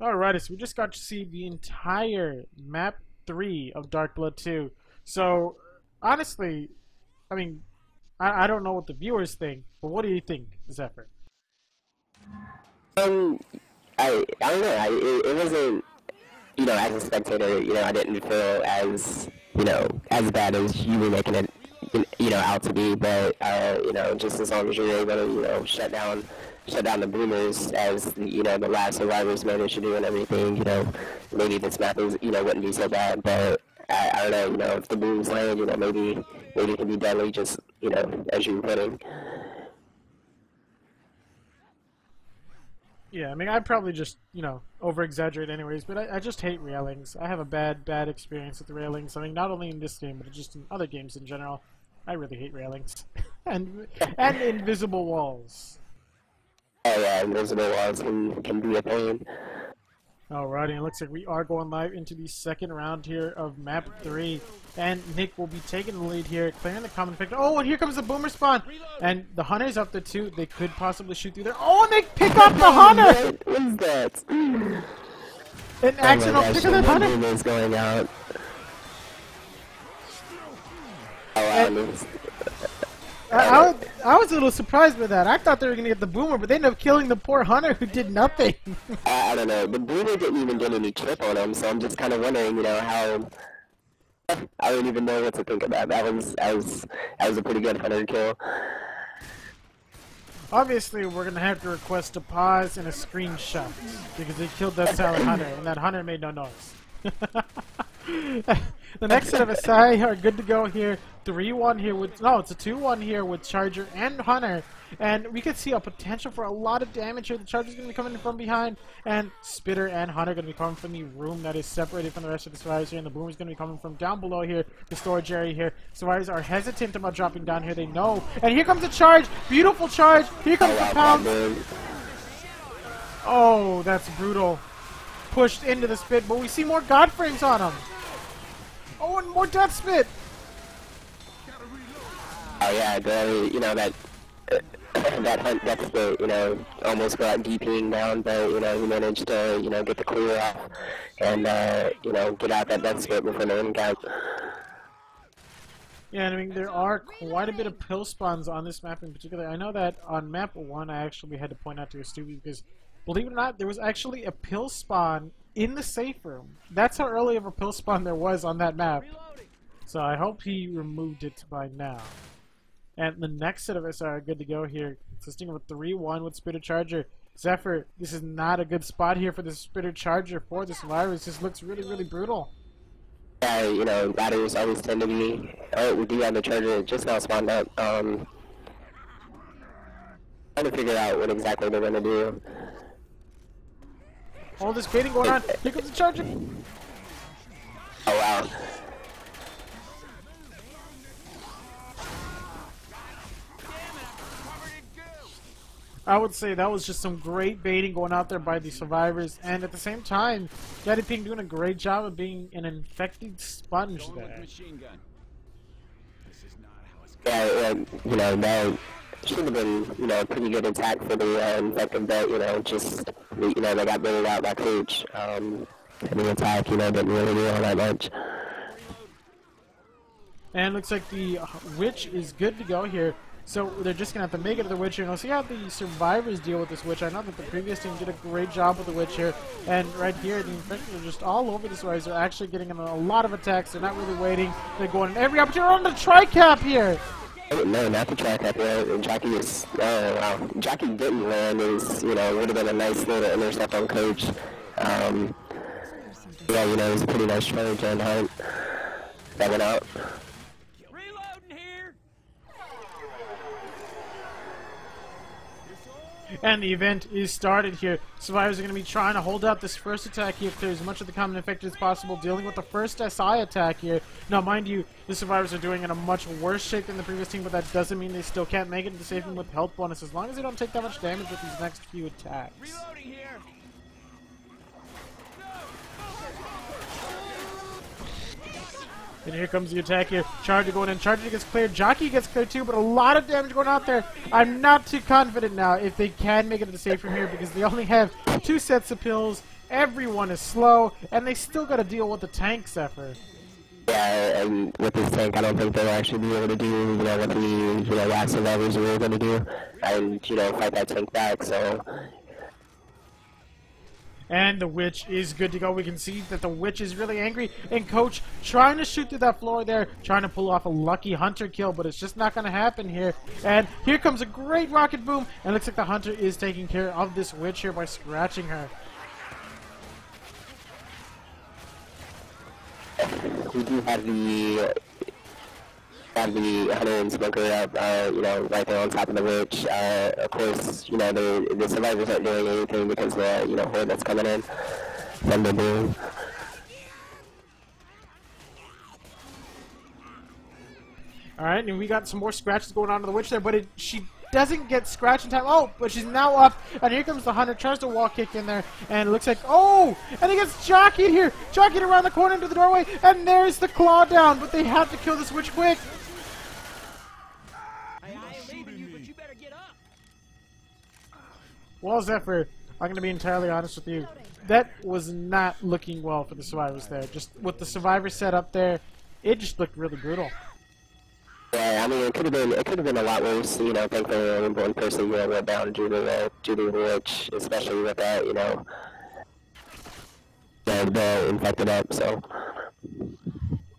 Alrighty, so we just got to see the entire map 3 of Dark Blood 2. So, honestly, I mean, I don't know what the viewers think, but what do you think, Zephyr? I don't know. It wasn't, as a spectator, I didn't feel as, as bad as you were making it, out to be. But, just as long as you're able to, shut down the boomers as, the last survivors managed to do and everything, maybe this map is, wouldn't be so bad. But I don't know, if the booms land, maybe it can be deadly, just, as you were putting. Yeah, I mean, I probably just, over-exaggerate anyways, but I just hate railings. I have a bad experience with the railings. I mean, not only in this game, but just in other games in general. I really hate railings. and invisible walls. Oh yeah, invisible walls can be a pain. Alrighty, it looks like we are going live into the second round here of map 3. And Nick will be taking the lead here, clearing the common factor. Oh, and here comes the boomer spawn! And the Hunter's up there too. They could possibly shoot through there. Oh, and they pick up the Hunter! What is that? An accidental pick of the Hunter! Is going out. Oh, wow. I was a little surprised by that. I thought they were going to get the boomer, but they ended up killing the poor Hunter who did nothing. I don't know. The boomer didn't even get any chip on him, so I'm just kind of wondering, how... I don't even know what to think about. That was a pretty good hunter kill. Obviously, we're gonna have to request a pause and a screenshot because they killed that silent hunter, and that hunter made no noise. The next set of Asai are good to go here. 3-1 here with it's a 2-1 here with Charger and Hunter, and we could see a potential for a lot of damage here. The Charger's gonna be coming from behind, and Spitter and Hunter gonna be coming from the room that is separated from the rest of the survivors here, and the Boom is gonna be coming from down below here, the storage area here. Survivors are hesitant about dropping down here. They know, and here comes the charge. Beautiful charge. Here comes the pounce. Oh, that's brutal. Pushed into the spit, but we see more God frames on him. Oh, and more death spit. Oh yeah, you know that death spit, you know, almost got DPing down, but you know he managed to get the clear off and you know get out that death spit before the end count. Yeah, and I mean there are quite a bit of pill spawns on this map in particular. I know that on map 1 I actually had to point out to a student because, believe it or not, there was actually a pill spawn in the safe room. That's how early of a pill spawn there was on that map. So I hope he removed it by now. And the next set of us are good to go here, consisting of a 3-1 with Spitter Charger. Zephyr, this is not a good spot here for the Spitter Charger for this virus. This looks really, really brutal. Yeah, you know, batters always tend to be... Oh, we do have the Charger just now spawned up. Trying to figure out what exactly they're going to do. All this baiting going on. Here comes the Charger. Oh, wow. I would say that was just some great baiting going out there by the survivors, and at the same time, Daddy Ping doing a great job of being an infected sponge there. Yeah, you know, that should have been, you know, a pretty good attack for the infected, but, you know, just, you know, they got baited out by Coach. And the attack, you know, didn't really do all that much. And it looks like the Witch is good to go here. So they're just going to have to make it to the Witch here. And we'll see how the survivors deal with this Witch. I know that the previous team did a great job with the Witch here. And right here, the infected are just all over the survivors. They're actually getting in a lot of attacks. They're not really waiting. They're going in every opportunity on the tri-cap here. No, not the tri-cap here. Jockey is, oh wow. Jockey didn't land. Is, you know, would have been a nice little intercept on Coach. Yeah, you know, it was a pretty nice charge and Hunt. That went out. And the event is started here. Survivors are going to be trying to hold out this first attack here, clear as much of the common infected as possible, dealing with the first SI attack here. Now, mind you, the survivors are doing in a much worse shape than the previous team, but that doesn't mean they still can't make it to the safe room with health bonus, as long as they don't take that much damage with these next few attacks. And here comes the attack here. Charger going in. Charger gets cleared. Jockey gets cleared too, but a lot of damage going out there. I'm not too confident now if they can make it to the safe room here because they only have 2 sets of pills. Everyone is slow, and they still got to deal with the tank, Zephyr. Yeah, and with this tank, I don't think they'll actually be able to do, you know, what the last survivors were going to do, and, you know, fight that tank back, so... And the Witch is good to go. We can see that the Witch is really angry. And Coach trying to shoot through that floor there, trying to pull off a lucky Hunter kill, but it's just not going to happen here. And here comes a great rocket boom. And it looks like the Hunter is taking care of this Witch here by scratching her. We do have the Hunter and Smoker up, you know, right there on top of the Witch. Of course, you know, the survivors aren't doing anything because the, you know, horde that's coming in from the boom. Alright, and we got some more scratches going on to the Witch there, but she doesn't get scratched in time. Oh, but she's now up, and here comes the Hunter, tries to wall kick in there, and it looks like, oh, and he gets jockeyed here, jockeyed around the corner into the doorway, and there's the claw down, but they have to kill this Witch quick. Well, Zephyr, I'm going to be entirely honest with you. That was not looking well for the survivors there. Just with the survivors set up there, it just looked really brutal. Yeah, I mean, it could have been a lot worse. You know, thankfully, only one person, you know, went down due to the Witch, especially with that, you know, the infected up. So,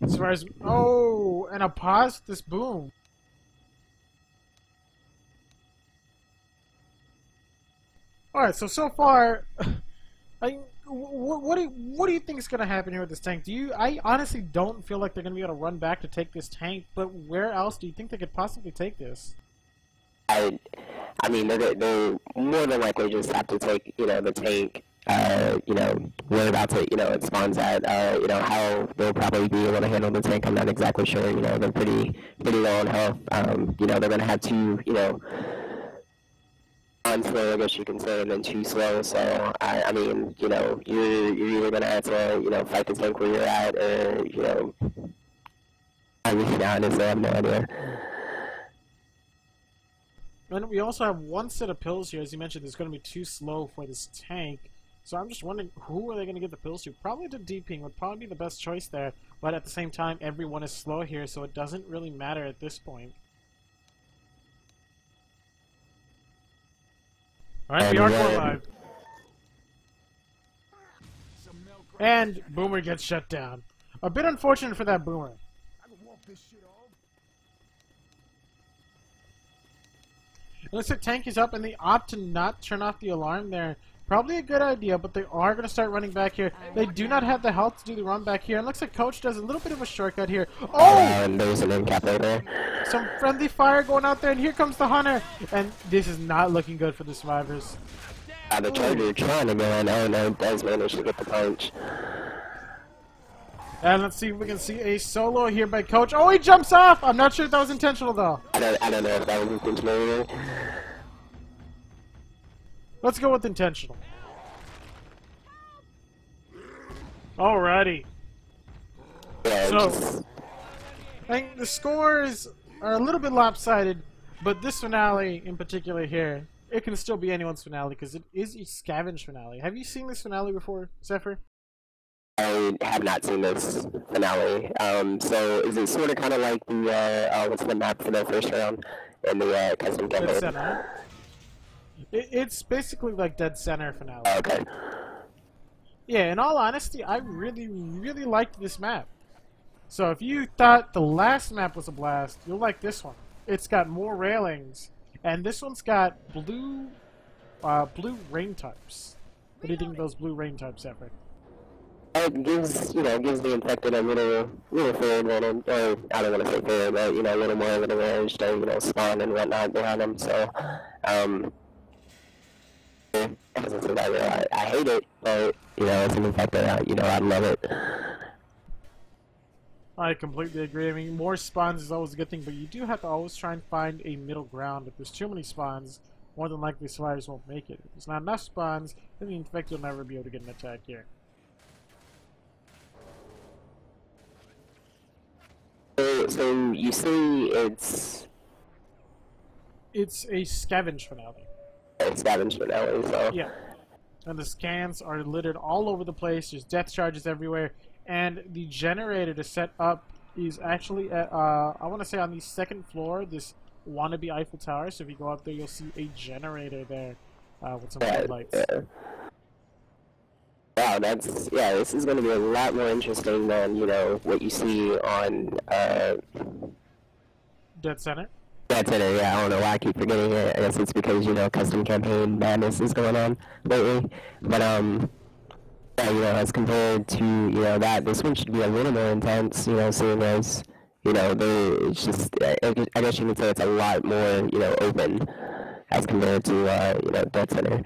As far as oh, and a pause this boom. All right, so far, what do you think is gonna happen here with this tank? I honestly don't feel like they're gonna be able to run back to take this tank. But where else do you think they could possibly take this? I mean, they're more than likely just have to take, the tank, whereabouts it spawns at, how they'll probably be able to handle the tank, I'm not exactly sure, they're pretty low on health, they're gonna have two, on slow, I guess you can say, and then too slow, so, I mean, you're either gonna have to, fight the tank where you're at, or, I honestly have no idea. And we also have one set of pills here, as you mentioned, that's going to be too slow for this tank. So I'm just wondering, who are they going to give the pills to? Probably to D-Ping would probably be the best choice there, but at the same time, everyone is slow here, so it doesn't really matter at this point. Alright, we are going live. And Boomer gets shut down. A bit unfortunate for that Boomer. Looks like tank is up, and they opt to not turn off the alarm there. Probably a good idea, but they are going to start running back here. They do not have the health to do the run back here. And looks like Coach does a little bit of a shortcut here. Oh! And there's an end cap right there. Some friendly fire going out there, and here comes the Hunter. And this is not looking good for the survivors. The Charger trying to go in. Oh no, does manage to get the punch. And let's see if we can see a solo here by Coach. Oh, he jumps off! I'm not sure if that was intentional, though. I don't know if that was intentional either. Let's go with intentional. Alrighty. Yeah, so, I think the scores are a little bit lopsided, but this finale in particular here, it can still be anyone's finale because it is a scavenge finale. Have you seen this finale before, Zephyr? I have not seen this finale. So is it sort of kind of like the what's the map for the first round in the custom campaign? Dead Center. It's basically like Dead Center finale. Okay. Yeah, in all honesty, I really liked this map. So if you thought the last map was a blast, you'll like this one. It's got more railings, and this one's got blue rain types. What do you think of those blue rain types, Zephyr? It gives the infected a little fair advantage, or I don't want to say fair, but a little more of an advantage to spawn and whatnot behind them. So, as a survivor, I hate it, but as an infected, I love it. I completely agree. I mean, more spawns is always a good thing, but you do have to always try and find a middle ground. If there's too many spawns, more than likely survivors won't make it. If there's not enough spawns, then the infected will never be able to get an attack here. So you see it's a scavenge finale. It's scavenge finale, so... Yeah. And the scans are littered all over the place, there's death charges everywhere, and the generator to set up is actually at, I want to say on the second floor, this wannabe Eiffel Tower, so if you go up there you'll see a generator there with some lights. Yeah. Wow, this is going to be a lot more interesting than, what you see on, Dead Center? Dead Center, yeah, I don't know why I keep forgetting it. I guess it's because, custom campaign madness is going on lately. But, yeah, as compared to, that, this one should be a little more intense, seeing as, it's just, I guess you could say it's a lot more, open as compared to, Dead Center.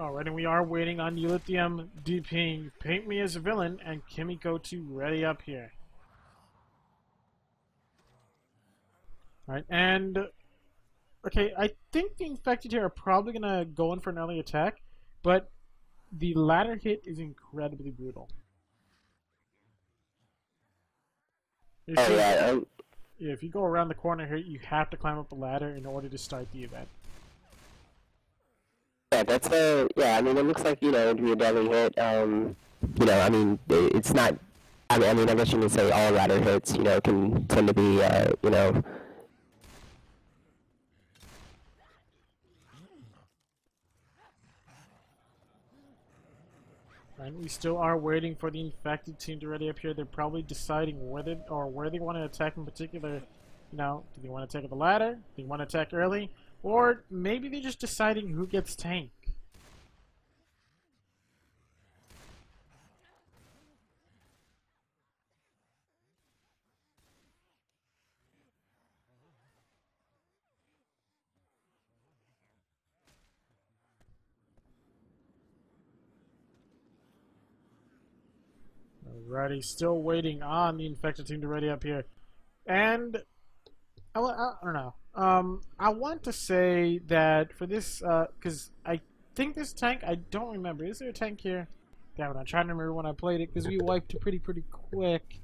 Alright, and we are waiting on Ulithium, D-Ping, Paint Me as a Villain, and Kimiko to ready up here. Alright, and... Okay, I think the infected here are probably going to go in for an early attack, but the ladder hit is incredibly brutal. Yeah, if you go around the corner here, you have to climb up a ladder in order to start the event. Yeah, that's yeah, I mean, it looks like, it'd be a deadly hit, I mean, it's not, I mean, I guess you could say all ladder hits, can tend to be, And we still are waiting for the infected team to ready up here. They're probably deciding where they want to attack in particular. You know, do they want to attack at the ladder? Do they want to attack early? Or maybe they're just deciding who gets tank. Alrighty, still waiting on the infected team to ready up here. And I don't know. I want to say that for this, because I think this tank, I don't remember. Is there a tank here? Damn it, I'm trying to remember when I played it, because we wiped it pretty quick.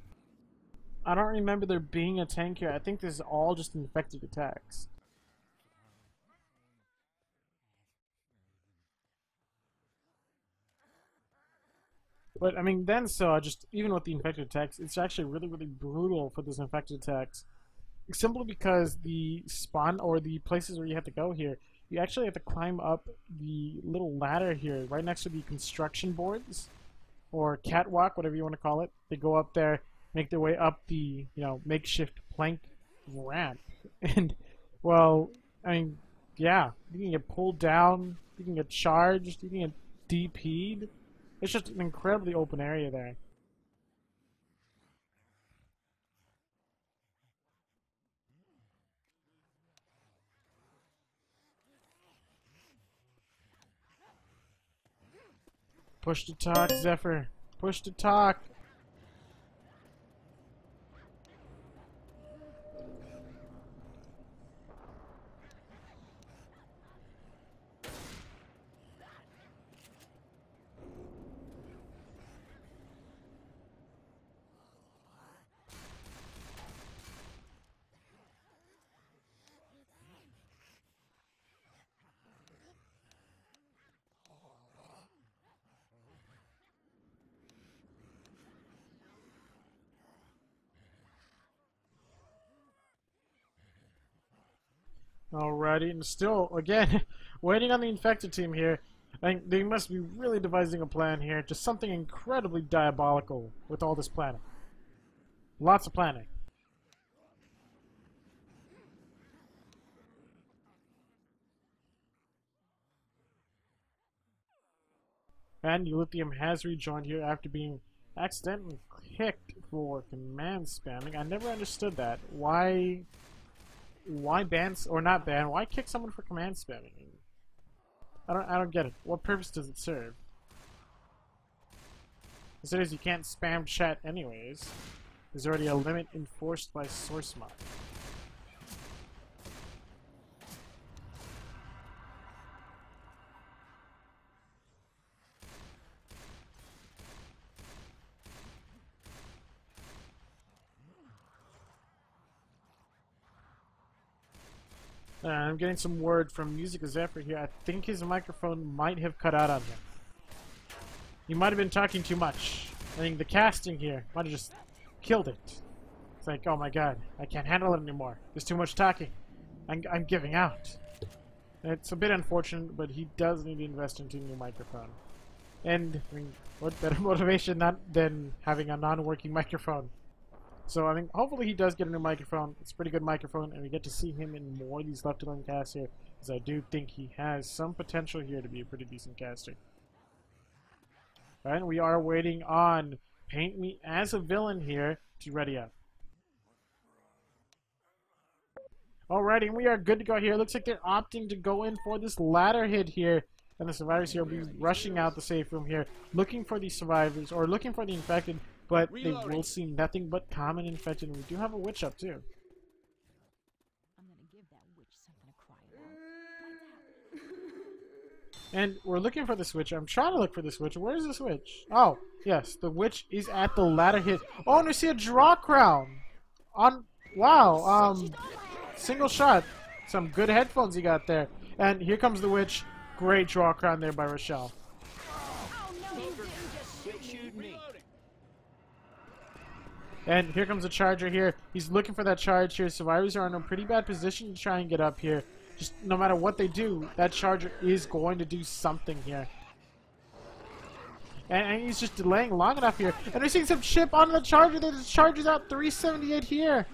I don't remember there being a tank here. I think this is all just infected attacks. But I mean, then so just even with the infected attacks, it's actually really brutal for those infected attacks. Simply because the spawn or the places where you have to go here, you actually have to climb up the little ladder here, right next to the construction boards, or catwalk, whatever you want to call it. They go up there, make their way up the makeshift plank ramp, and well, I mean, yeah, you can get pulled down, you can get charged, you can get DP'd. It's just an incredibly open area there. Push to talk, Zephyr. Push to talk. Alrighty, and still, again, waiting on the infected team here. I think they must be really devising a plan here. Just something incredibly diabolical with all this planning. Lots of planning. And Ulithium has rejoined here after being accidentally kicked for command spamming. I never understood that. Why ban, or not ban, why kick someone for command spamming? I don't get it. What purpose does it serve? As it is, you can't spam chat anyways. There's already a limit enforced by source mod. I'm getting some word from Music Zephyr here. I think his microphone might have cut out on him. He might have been talking too much. I think the casting here might have just killed it. It's like, oh my god, I can't handle it anymore. There's too much talking. I'm giving out. It's a bit unfortunate, but he does need to invest into a new microphone. And, I mean, what better motivation than having a non-working microphone? So, I mean, hopefully he does get a new microphone. It's a pretty good microphone, and we get to see him in more of these Left2Learn casts here, because I do think he has some potential here to be a pretty decent caster. Alright, we are waiting on Paint Me as a Villain here to ready up. Alrighty, and we are good to go here. Looks like they're opting to go in for this ladder hit here, and the survivors here will be rushing out the safe room here, looking for the survivors, or looking for the infected. But they will see nothing but common infected, and we do have a witch up too. I'm gonna give that witch something to cry about. And we're looking for the switch. I'm trying to look for the switch. Where's the switch? Oh, yes, the witch is at the ladder hit. Oh, and we see a draw crown. Wow, single shot. Some good headphones you got there. And here comes the witch. Great draw crown there by Rochelle. And here comes the charger here. He's looking for that charge here. Survivors are in a pretty bad position to try and get up here. Just no matter what they do, that charger is going to do something here. And he's just delaying long enough here. And we're seeing some chip onto the charger. The charger's out 378 here.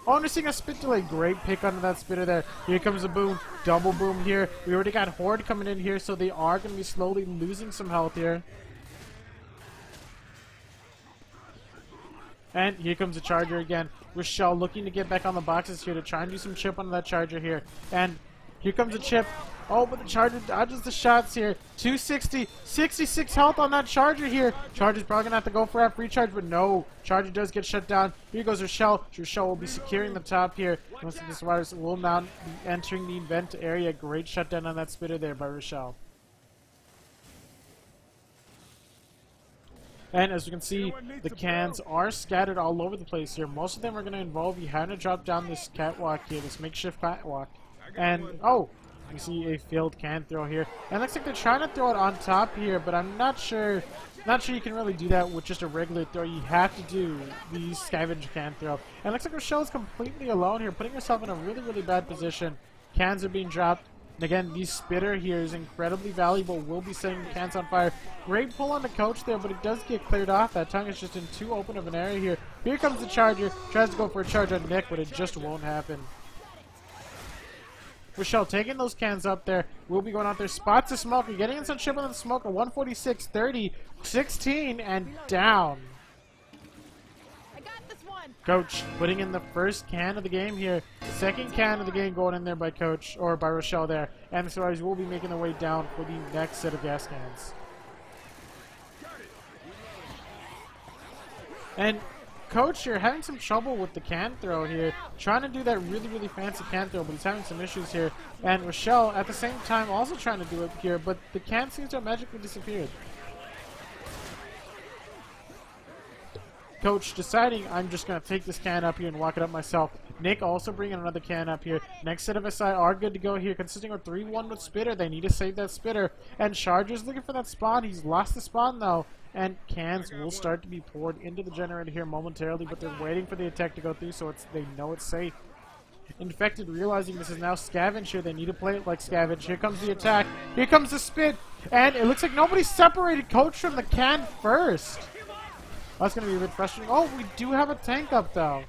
Oh, and we're seeing a spit delay. Great pick onto that spitter there. Here comes the boom. Double boom here. We already got Horde coming in here, so they are going to be slowly losing some health here. And here comes the charger again. Rochelle looking to get back on the boxes here to try and do some chip onto that charger here. And here comes a chip. Oh, but the charger dodges the shots here. 260, 66 health on that charger here. Charger's probably going to have to go for a free charge, but no. Charger does get shut down. Here goes Rochelle. Rochelle will be securing the top here. Most of the survivors will now be entering the event area. Great shutdown on that spitter there by Rochelle. And as you can see, the cans are scattered all over the place here. Most of them are going to involve you having to drop down this catwalk here, this makeshift catwalk. And, oh, you see a failed can throw here. And it looks like they're trying to throw it on top here, but I'm not sure you can really do that with just a regular throw. You have to do the scavenge can throw. And it looks like Rochelle's completely alone here, putting herself in a really, really bad position. Cans are being dropped. And again, the spitter here is incredibly valuable. Will be setting the cans on fire. Great pull on the coach there, but it does get cleared off. That tongue is just in too open of an area here. Here comes the charger. Tries to go for a charge on Nick, but it just won't happen. Rochelle taking those cans up there. We'll be going out there. Spots the smoker. Getting in some chip on the smoker. 146, 30, 16, and down. Coach putting in the first can of the game here. Second can of the game going in there by Coach, or by Rochelle there. And the survivors will be making their way down for the next set of gas cans. And Coach here having some trouble with the can throw here. Trying to do that really, really fancy can throw, but he's having some issues here. And Rochelle at the same time also trying to do it here, but the can seems to have magically disappeared. Coach deciding I'm just going to take this can up here and walk it up myself. Nick also bringing another can up here. Next set of SI are good to go here, consisting of 3-1 with spitter. They need to save that spitter. And Charger's looking for that spawn. He's lost the spawn though. And cans will start to be poured into the generator here momentarily, but they're waiting for the attack to go through, so they know it's safe. Infected realizing this is now scavenge here. They need to play it like scavenge. Here comes the attack. Here comes the spit. And it looks like nobody separated Coach from the can first. That's going to be a bit frustrating. Oh, we do have a tank up, though.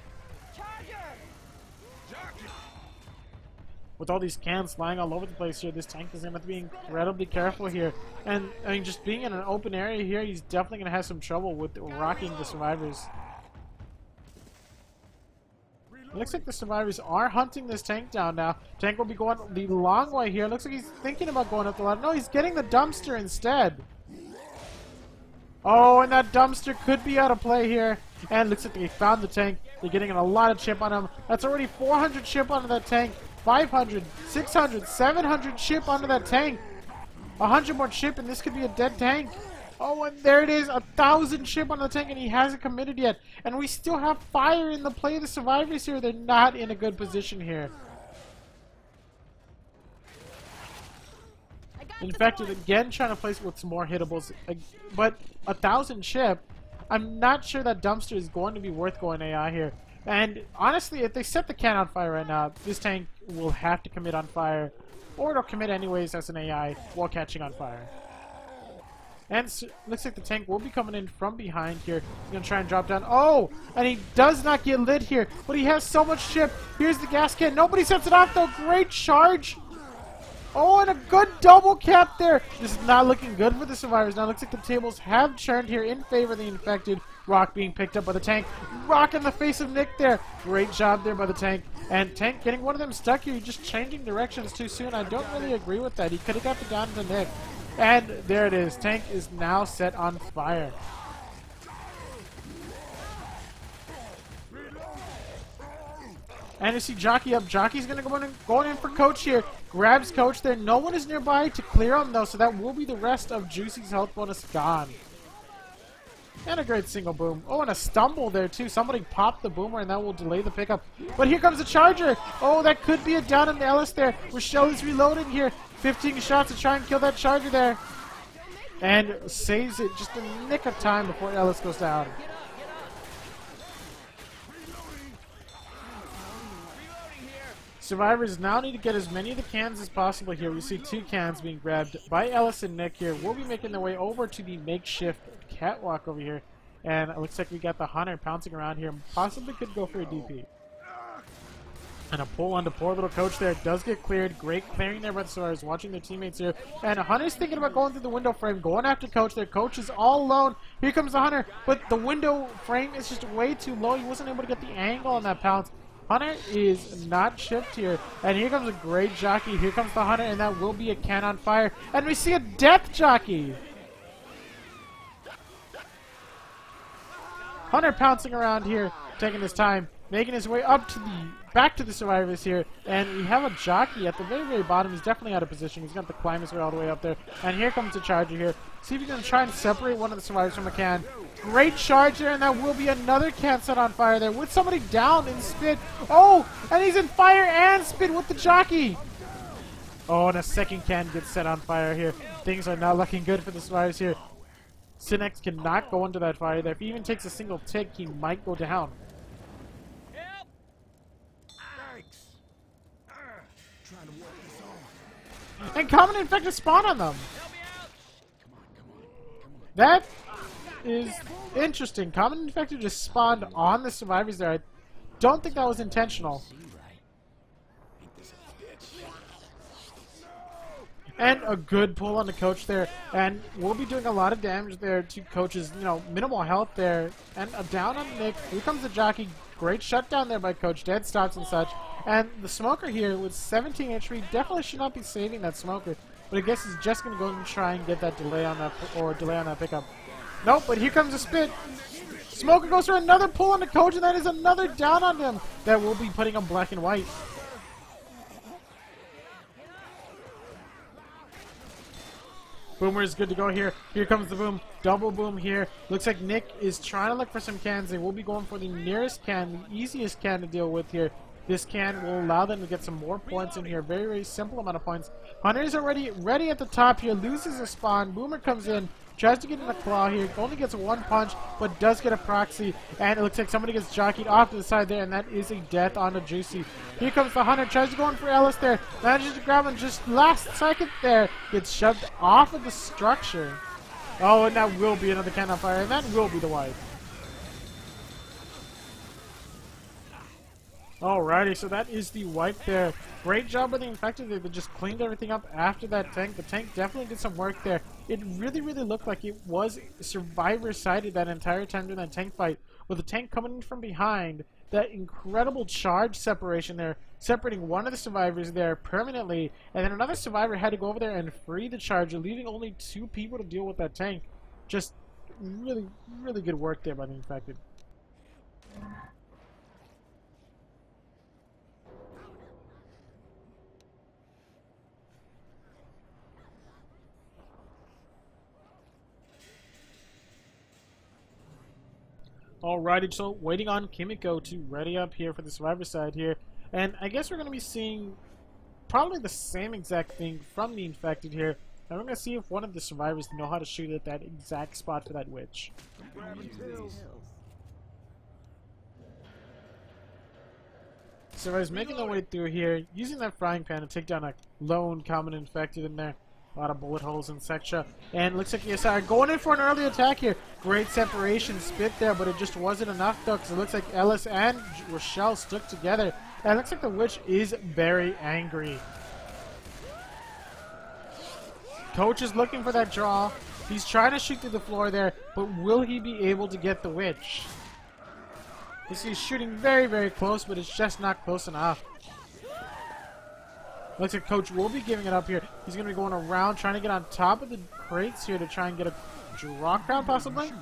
With all these cans flying all over the place here, this tank is going to have to be incredibly careful here. And, I mean, just being in an open area here, he's definitely going to have some trouble with rocking the survivors. It looks like the survivors are hunting this tank down now. Tank will be going the long way here. Looks like he's thinking about going up the ladder. No, he's getting the dumpster instead. Oh, and that dumpster could be out of play here. And looks like they found the tank. They're getting a lot of chip on him. That's already 400 chip onto that tank. 500, 600, 700 chip onto that tank. 100 more chip, and this could be a dead tank. Oh, and there it is. 1,000 chip on the tank, and he hasn't committed yet. And we still have fire in the play of the survivors here. They're not in a good position here. Infected again trying to place with some more hittables, but 1,000 chip. I'm not sure that dumpster is going to be worth going AI here. And honestly, if they set the can on fire right now, this tank will have to commit on fire, or it'll commit anyways as an AI while catching on fire. And looks like the tank will be coming in from behind here. He's going to try and drop down. Oh! And he does not get lit here, but he has so much chip. Here's the gas can. Nobody sets it off though. Great charge. Oh, and a good double cap there. This is not looking good for the survivors. Now it looks like the tables have turned here in favor of the infected. Rock being picked up by the tank. Rock in the face of Nick there. Great job there by the tank. And tank getting one of them stuck here. Just changing directions too soon. I don't really agree with that. He could have got the down to Nick. And there it is. Tank is now set on fire. And you see Jockey up. Jockey's going to go in for Coach here. Grabs Coach there. No one is nearby to clear him, though, so that will be the rest of Juicy's health bonus gone. And a great single boom. Oh, and a stumble there, too. Somebody popped the boomer, and that will delay the pickup. But here comes the Charger. Oh, that could be a down in the Ellis there. Rochelle is reloading here. 15 shots to try and kill that Charger there. And saves it just a nick of time before Ellis goes down. Survivors now need to get as many of the cans as possible here. We see 2 cans being grabbed by Ellis and Nick here. We'll be making their way over to the makeshift catwalk over here. And it looks like we got the Hunter pouncing around here. Possibly could go for a DP. And a pull onto poor little Coach there. It does get cleared. Great clearing there by the Survivors, watching their teammates here. And Hunter's thinking about going through the window frame, going after Coach there. Coach is all alone. Here comes the Hunter, but the window frame is just way too low. He wasn't able to get the angle on that pounce. Hunter is not chipped here. And here comes a great jockey. Here comes the Hunter, and that will be a can on fire. And we see a death jockey. Hunter pouncing around here, taking his time, making his way up to back to the Survivors here, and we have a jockey at the very, very bottom. He's definitely out of position. He's got to climb his way all the way up there. And here comes the Charger here. See if he's going to try and separate one of the Survivors from a can. Great charge there, and that will be another can set on fire there with somebody down in spit. Oh, and he's in fire and spit with the jockey. Oh, and a second can gets set on fire here. Things are not looking good for the Survivors here. Cinex cannot go into that fire there. If he even takes a single tick, he might go down. And Common Infected spawn on them. That is interesting. Common Infected just spawned on the Survivors there. I don't think that was intentional. And a good pull on the Coach there. And we'll be doing a lot of damage there to Coach's, minimal health there. And a down on Nick. Here comes the jockey. Great shutdown there by Coach. Dead stops and such. And the Smoker here with 17 HP definitely should not be saving that Smoker. But I guess he's just going to go and try and get that delay on that pickup. Nope, but here comes the spit. Smoker goes for another pull on the Coach, and that is another down on him. That will be putting him black and white. Boomer is good to go here. Here comes the boom. Double boom here. Looks like Nick is trying to look for some cans. They will be going for the nearest can, the easiest can to deal with here. This can will allow them to get some more points in here. Very, very simple amount of points. Hunter is already ready at the top here. Loses a spawn. Boomer comes in. Tries to get in a claw here. Only gets one punch, but does get a proxy. And it looks like somebody gets jockeyed off to the side there, and that is a death on the Juicy. Here comes the Hunter. Tries to go in for Ellis there. Manages to grab him just last second there. Gets shoved off of the structure. Oh, and that will be another can on fire, and that will be the wipe. Alrighty, so that is the wipe there. Great job by the Infected there. They just cleaned everything up after that tank. The tank definitely did some work there. It really, really looked like it was Survivor-sided that entire time during that tank fight. With the tank coming in from behind, that incredible charge separation there, separating one of the Survivors there permanently, and then another Survivor had to go over there and free the Charger, leaving only 2 people to deal with that tank. Just really, really good work there by the Infected. Alrighty, so waiting on Kimiko to ready up here for the Survivor side here. And I guess we're going to be seeing probably the same exact thing from the Infected here. And we're going to see if one of the Survivors know how to shoot at that exact spot for that witch. Survivors making their way through here, using that frying pan to take down a lone Common Infected in there. A lot of bullet holes in Seksha. And looks like ESR going in for an early attack here. Great separation spit there, but it just wasn't enough though, because it looks like Ellis and Rochelle stuck together. And it looks like the witch is very angry. Coach is looking for that draw. He's trying to shoot through the floor there, but will he be able to get the witch? He's shooting very, very close, but it's just not close enough. Looks like Coach will be giving it up here. He's going to be going around, trying to get on top of the crates here to try and get a draw crown, possibly.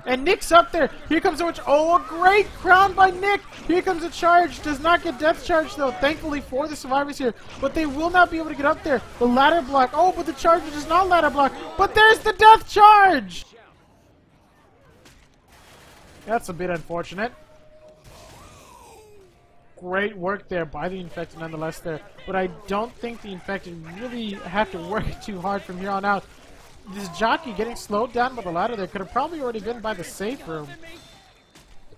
And Nick's up there. Here comes the witch. Oh, a great crown by Nick. Here comes a charge. Does not get death charge, though, thankfully for the Survivors here. But they will not be able to get up there. The ladder block. Oh, but the charger does not ladder block. But there's the death charge. That's a bit unfortunate. Great work there by the Infected nonetheless there. But I don't think the Infected really have to work too hard from here on out. This jockey getting slowed down by the ladder there could have probably already been by the safe room.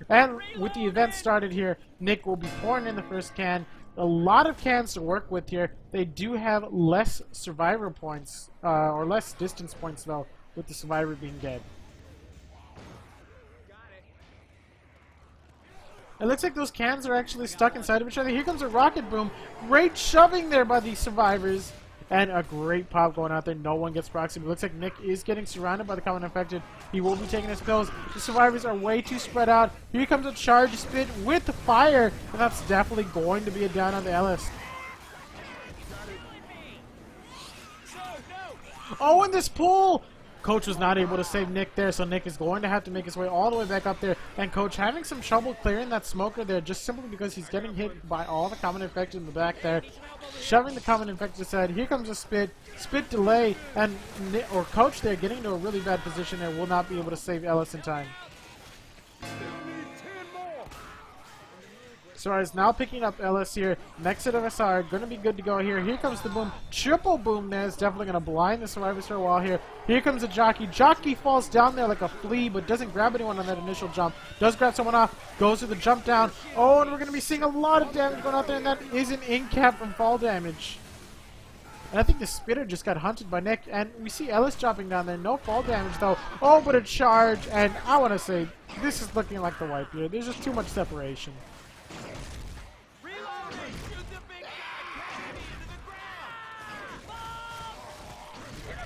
And with the event started here, Nick will be pouring in the first can. A lot of cans to work with here. They do have less survivor points, or less distance points though, with the survivor being dead. It looks like those cans are actually stuck inside of each other. Here comes a rocket boom. Great shoving there by the survivors. And a great pop going out there. No one gets proxy. It looks like Nick is getting surrounded by the common infected. He will be taking his pills. The survivors are way too spread out. Here comes a charge spit with fire. And that's definitely going to be a down on the Ellis. Oh, in this pool! Coach was not able to save Nick there, so Nick is going to have to make his way all the way back up there. And Coach having some trouble clearing that smoker there just simply because he's getting hit by all the common infected in the back there. Shoving the common infected aside. Here comes a spit delay, and Coach there getting into a really bad position there will not be able to save Ellis in time. SR is now picking up Ellis here. Next set of SR, going to be good to go here. Here comes the boom. Triple boom there is definitely going to blind the survivors for a while here. Here comes the jockey. Jockey falls down there like a flea, but doesn't grab anyone on that initial jump. Does grab someone off. Goes to the jump down. Oh, and we're going to be seeing a lot of damage going out there, and that is an in-cap from fall damage. And I think the spitter just got hunted by Nick, and we see Ellis dropping down there. No fall damage, though. Oh, but a charge, and I want to say, this is looking like the wipe here. There's just too much separation.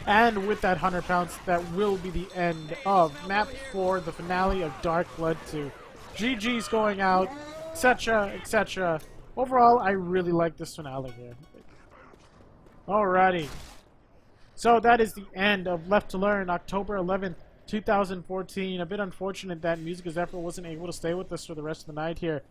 And with that 100 pounds, that will be the end of Map 4, the finale of Dark Blood 2. GG's going out, etc., etc. Overall, I really like this finale here. Alrighty. So that is the end of Left2Learn, October 11th, 2014. A bit unfortunate that Music Zephyr wasn't able to stay with us for the rest of the night here.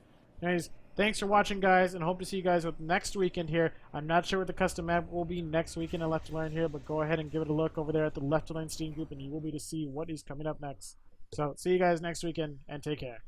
Anyways, thanks for watching, guys, and hope to see you guys with next weekend here. I'm not sure what the custom map will be next weekend at Left2Learn here, but go ahead and give it a look over there at the Left2Learn Steam group, and you will be to see what is coming up next. So, see you guys next weekend, and take care.